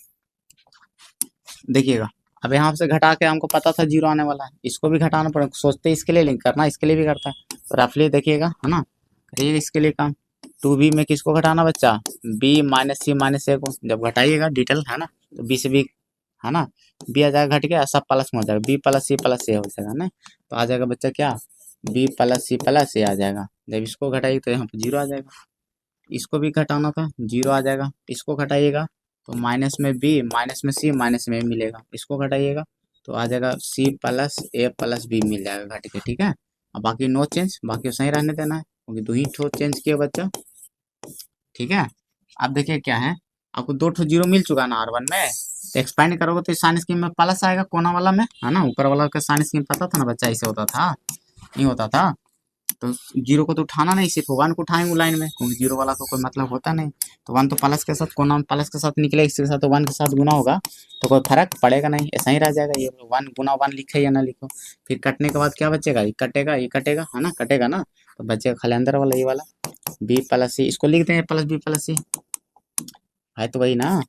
देखिएगा, अब यहाँ से घटा के हमको पता था जीरो आने वाला है, इसको भी घटाना पड़ेगा, सोचते इसके लिए लिंक करना इसके लिए भी करता है, तो रफली देखिएगा, है ना, करिए इसके लिए काम, 2b में किसको घटाना बच्चा, b माइनस सी माइनस ए को। जब घटाइएगा डिटेल है ना, तो b से b है ना, b आ जाएगा घट गया, सब प्लस में हो जाएगा, b प्लस सी हो जाएगा ना। तो आ जाएगा बच्चा क्या, b प्लस सी आ जाएगा। जब इसको घटाइए तो यहाँ पर 0 आ जाएगा। इसको भी घटाना था, 0 आ जाएगा। इसको घटाइएगा तो माइनस में b माइनस में सी माइनस में a मिलेगा। इसको घटाइएगा तो आ जाएगा c+a+b मिल जाएगा घट के, ठीक है। अब बाकी नो चेंज, बाकी सही रहने देना है, क्योंकि 2 ही ठो चेंज किया बच्चा, ठीक है। अब देखिए क्या है, आपको 2 ठो 0 मिल चुका है ना R1 में, तो एक्सपेंड करोगे तो साइन स्कीम में प्लस आएगा कोना वाला में, है ना। ऊपर वाला का साइन स्कीम पता था ना बच्चा, ऐसे होता था, नहीं होता था। तो 0 को तो उठाना नहीं, सिर्फ 1 को उठाएंगे लाइन में, क्योंकि 0 वाला को कोई मतलब होता नहीं। तो 1 तो प्लस के साथ कोना में प्लस के साथ निकले, इसके साथ तो 1 के साथ गुना होगा, तो कोई फर्क पड़ेगा नहीं, ऐसा ही रह जाएगा। ये 1 गुना 1 लिखे या ना लिखो, फिर कटने के बाद क्या बचेगा, ये कटेगा है ना, कटेगा ना, तो बचेगा खाली अंदर वाला, ये वाला b+c। इसको लिख दें a+b+c, है तो वही ना।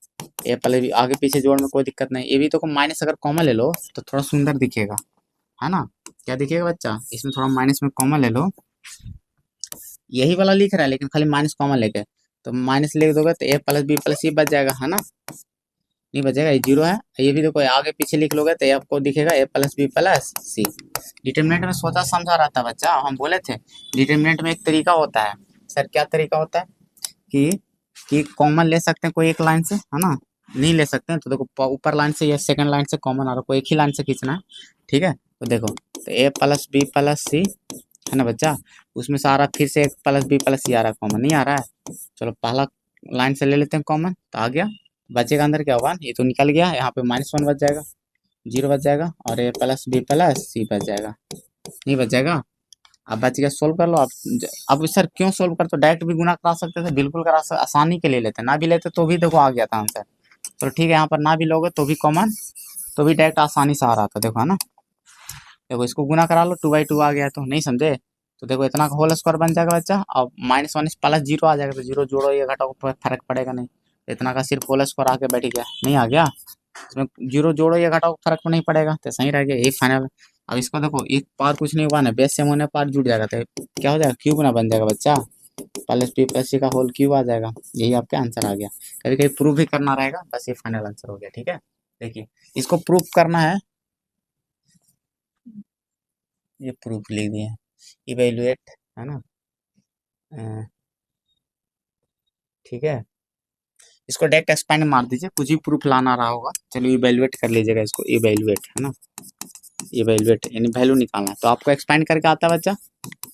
a+b आगे पीछे जोड़ में कोई दिक्कत नहीं। ये भी तो माइनस अगर कॉमन ले लो तो थोड़ा सुंदर दिखेगा, है ना। क्या दिखेगा बच्चा, इसमें थोड़ा माइनस में कॉमन ले लो, यही वाला लिख रहा है लेकिन खाली माइनस कॉमन लेके, तो माइनस लिख दोगे तो a+b+c बच जाएगा, है ना। नहीं बचेगा, ये 0 है। ये भी देखो आगे पीछे लिख लोगे तो ये आपको दिखेगा a+b+c। डिटरमिनेंट में सोचा समझा रहता है बच्चा, हम बोले थे डिटरमिनेंट में एक तरीका होता है। सर क्या तरीका होता है, कि कॉमन ले सकते हैं कोई एक लाइन से, है ना। नहीं ले सकते हैं तो देखो ऊपर लाइन से या सेकंड लाइन से कॉमन आ रहा है, कोई एक ही लाइन से खींचना है, ठीक है। तो देखो तो a+b+c है ना बच्चा, उसमें से आ रहा फिर से एक +b+c आ रहा है, कॉमन नहीं आ रहा है। चलो पहला लाइन से ले लेते हैं कॉमन, तो आ गया, बचेगा अंदर क्या होगा, ये तो निकल गया, यहाँ पे -1 बच जाएगा, 0 बच जाएगा, और a+b+c बच जाएगा, नहीं बच जाएगा। अब बच गया, सोल्व कर लो आप। अब सर क्यों सोल्व कर, तो डायरेक्ट भी गुना करा सकते थे, बिल्कुल करा सकते, आसानी के लिए लेते, ना भी लेते तो भी देखो आ गया था आंसर। तो ठीक है, यहाँ पर ना भी लोगे तो भी कॉमन, तो भी डायरेक्ट आसानी से आ रहा था, देखो है ना। देखो इसको गुना करा लो, 2/2 आ गया, तो नहीं समझे, तो देखो इतना का होल स्क्वायर बन जाएगा बच्चा। अब -1 +0 आ जाएगा, तो 0 जोड़ो या घटाओ फर्क पड़ेगा नहीं, इतना का सिर्फ होल स्क्वायर आके बैठ गया, नहीं आ गया, इसमें 0 जोड़ो या घटाओ फर्क नहीं पड़ेगा, तो सही रह गया, यही फाइनल। अब इसको देखो एक पार कुछ नहीं हुआ ना, बेस सेम होने पार जुड़ जाएगा, तो क्या हो जाएगा, क्यूब ना बन जाएगा बच्चा, +b+c का होल क्यूब आ जाएगा, यही आपका आंसर आ गया। कभी कभी प्रूफ भी करना रहेगा, बस ये फाइनल आंसर हो गया, ठीक है। देखिए इसको प्रूफ करना है, ये प्रूफ लिख दिए, इवेल्युएट है ना, ठीक है। इसको डायरेक्ट एक्सपेंड मार दीजिए, कुछ भी प्रूफ लाना रहा होगा, चलो इवेल्युएट कर लीजिएगा इसको, इवेल्युएट है ना, इवेल्युएट यानी वैल्यू निकालना है, तो आपको एक्सपेंड करके आता है बच्चा,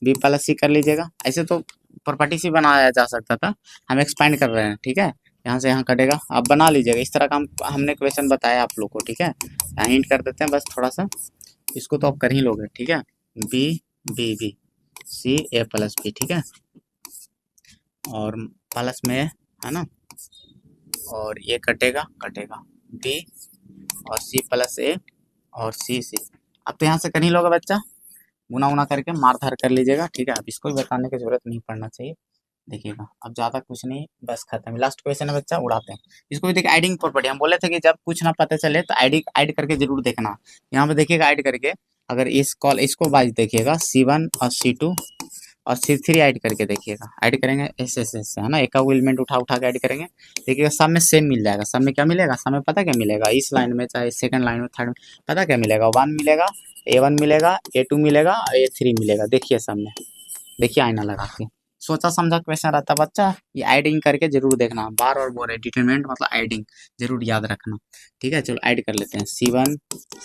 b+c कर लीजिएगा। ऐसे तो प्रॉपर्टी से बनाया जा सकता था, हम एक्सपेंड कर रहे हैं, ठीक है। यहाँ से यहाँ कटेगा, आप बना लीजिएगा इस तरह का, हमने क्वेश्चन बताया आप लोग को, ठीक है। यहाँ हिंट कर देते हैं बस थोड़ा सा, इसको तो आप कर ही लोगे, ठीक है। b+b, c a+b, ठीक है, और प्लस में है ना, और ये कटेगा b और c+a और c अब तो यहाँ से कर ही लोगे बच्चा, गुना उना करके मार धार कर लीजिएगा, ठीक है। अब इसको भी बताने की जरूरत नहीं पड़ना चाहिए, देखिएगा अब ज्यादा कुछ नहीं, बस खत्म, लास्ट क्वेश्चन है बच्चा, उड़ाते हैं इसको भी। देखिए एडिंग प्रॉपर्टी, हम बोले थे कि जब कुछ ना पता चले तो ऐड करके जरूर देखना। यहाँ पे देखिएगा ऐड करके, अगर इसको बाइज देखिएगा C1 और C2 और C3 ऐड करके देखिएगा, ऐड करेंगे ऐसे है ना, एक एलिमेंट उठा उठा के ऐड करेंगे, देखिएगा सब में सेम मिल जाएगा। सब में क्या मिलेगा, सब में पता क्या मिलेगा, इस लाइन में चाहे सेकंड लाइन में थर्ड में, पता क्या मिलेगा, 1 मिलेगा, a1 मिलेगा, a2 मिलेगा, a3 मिलेगा, देखिए सब में, देखिए आईना लगा के, सोचा समझा क्वेश्चन रहता बच्चा। ये एडिंग करके जरूर देखना, बार और बोल रहे डिटरमिनेंट मतलब एडिंग, जरूर याद रखना, ठीक है। चलो ऐड कर लेते हैं C1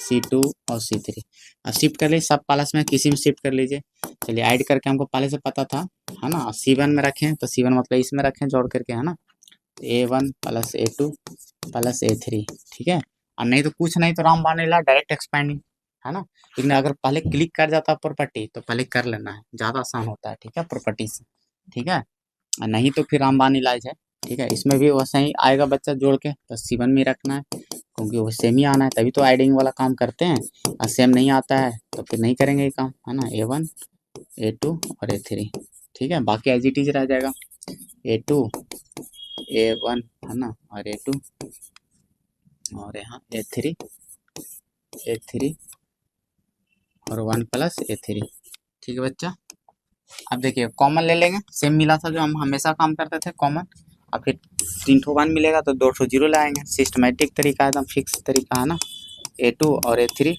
C2 और C3, अब शिफ्ट कर लीजिए, सब प्लस में किसी में शिफ्ट कर लीजिए। चलिए ऐड करके हमको पहले से पता था, है ना, C1 में रखें तो C1 मतलब इसमें रखें जोड़ करके, है ना, a1 + a2 + a3, ठीक है। और नहीं तो कुछ नहीं तो रामबाण लीला डायरेक्ट एक्सपेंडिंग, है ना। लेकिन अगर पहले क्लिक कर जाता प्रॉपर्टी तो पहले कर लेना है, ज़्यादा आसान होता है, ठीक है, प्रॉपर्टी से, ठीक है। और नहीं तो फिर रामबाण इलाज है, ठीक है। इसमें भी वैसे ही आएगा बच्चा जोड़ के, तो C1 में रखना है, क्योंकि वो सेम ही आना है, तभी तो एडिंग वाला काम करते हैं, और सेम नहीं आता है तो फिर नहीं करेंगे ये काम, है ना। a1 a2 और a3, ठीक है, बाकी एज इट इज रह जाएगा, a2 a1 है ना, और a2 और यहाँ a3 और 1 + a3, ठीक है बच्चा। अब देखिए कॉमन ले लेंगे, सेम मिला था जो हम हमेशा काम करते थे कॉमन। अब फिर 3 ठो 1 मिलेगा तो 2 ठो 0 लाएंगे, सिस्टमेटिक तरीका है, एकदम फिक्स तरीका है ना। A2 और A3,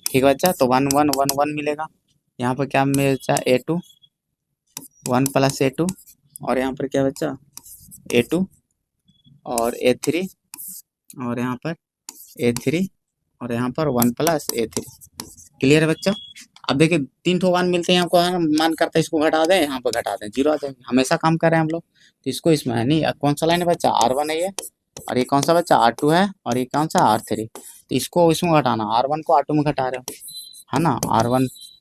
ठीक बच्चा। तो 1 1 1 1 मिलेगा। यहाँ पर क्या बच्चा, A2 1 प्लस A2, और यहाँ पर क्या बच्चा, A2 और A3, और यहाँ पर A3, और यहाँ पर 1 प्लस A3। क्लियर है बच्चा। अब देखिए 3 ठो 1 मिलते हैं आपको, है ना, मन करता है इसको घटा दें, यहाँ पर घटा दें, 0 आ जाएंगे। हमेशा काम कर रहे हैं हम लोग, तो इसको इसमें है नहीं। कौन सा लाइन है बच्चा, R1 है ये, और ये कौन सा बच्चा, R2 है, और ये कौन सा, R3। तो इसको इसमें घटाना, R1 को R2 में घटा रहे हो, है ना,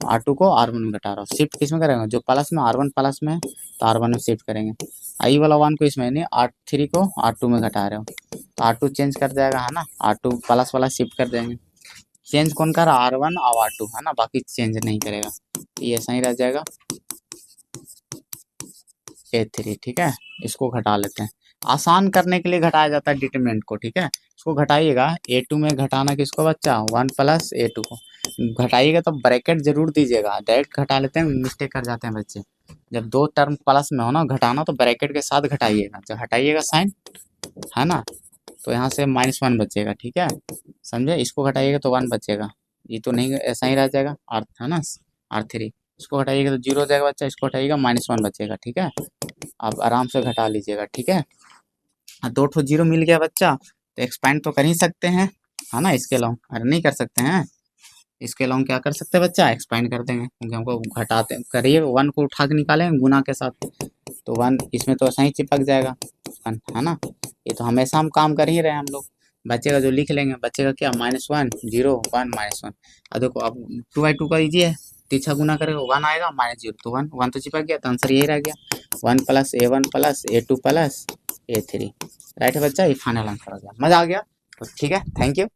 R2 को R1 में घटा रहा हो। शिफ्ट किस में करेंगे, जो प्लस में, R1 प्लस में है तो R1 में शिफ्ट करेंगे। आई वाला 1 को इसमें नहीं, R3 को R2 में घटा रहे हो, तो R2 चेंज कर जाएगा, है ना, R2 प्लस वाला शिफ्ट कर देंगे। चेंज कौन कर रहा, R1 और R2, है ना, बाकी चेंज नहीं करेगा, ये सही रह जाएगा। A3, ठीक है। इसको घटा लेते हैं, आसान करने के लिए घटाया जाता है डिटरमिनेंट को, ठीक है। इसको घटाइएगा, A2 में घटाना किसको बच्चा, 1 प्लस A2 को घटाइएगा तो ब्रैकेट जरूर दीजिएगा। डायरेक्ट घटा लेते हैं, मिस्टेक कर जाते हैं बच्चे। जब 2 टर्म प्लस में हो ना घटाना, तो ब्रैकेट के साथ घटाइएगा। जब हटाइएगा साइन, है ना, तो यहाँ से -1 बचेगा, ठीक है, समझे। इसको घटाइएगा तो 1 बचेगा, ये तो नहीं, ऐसा ही रह जाएगा, है ना, R3। इसको घटाइएगा तो 0 हो जाएगा बच्चा, इसको हटाइएगा -1 बचेगा, ठीक है। आप आराम से घटा लीजिएगा, ठीक है। 2 ठो 0 मिल गया बच्चा, तो एक्सपेंड तो कर ही सकते हैं, है ना, इसके अलावा। अरे नहीं कर सकते हैं, इसके अलावा क्या कर सकते हैं बच्चा, एक्सपेंड कर देंगे, क्योंकि हमको घटाते करिए, 1 को उठा के निकालेंगे गुना के साथ, तो 1 इसमें तो ऐसा ही चिपक जाएगा 1, है ना। ये तो हमेशा हम काम कर ही रहे हैं हम लोग। बचेगा जो लिख लेंगे, बचेगा क्या, -1 0 1 -1। अब देखो, अब 2/2 का लीजिए, तीसरा गुना करेगा 1 आएगा, -0 तो 1 तो चिपक गया, तो आंसर यही रह गया, 1 plus A1 plus A2 plus A3। Right है बच्चा, ये फाइनल आंसर आ गया। मजा आ गया, तो ठीक है, थैंक यू।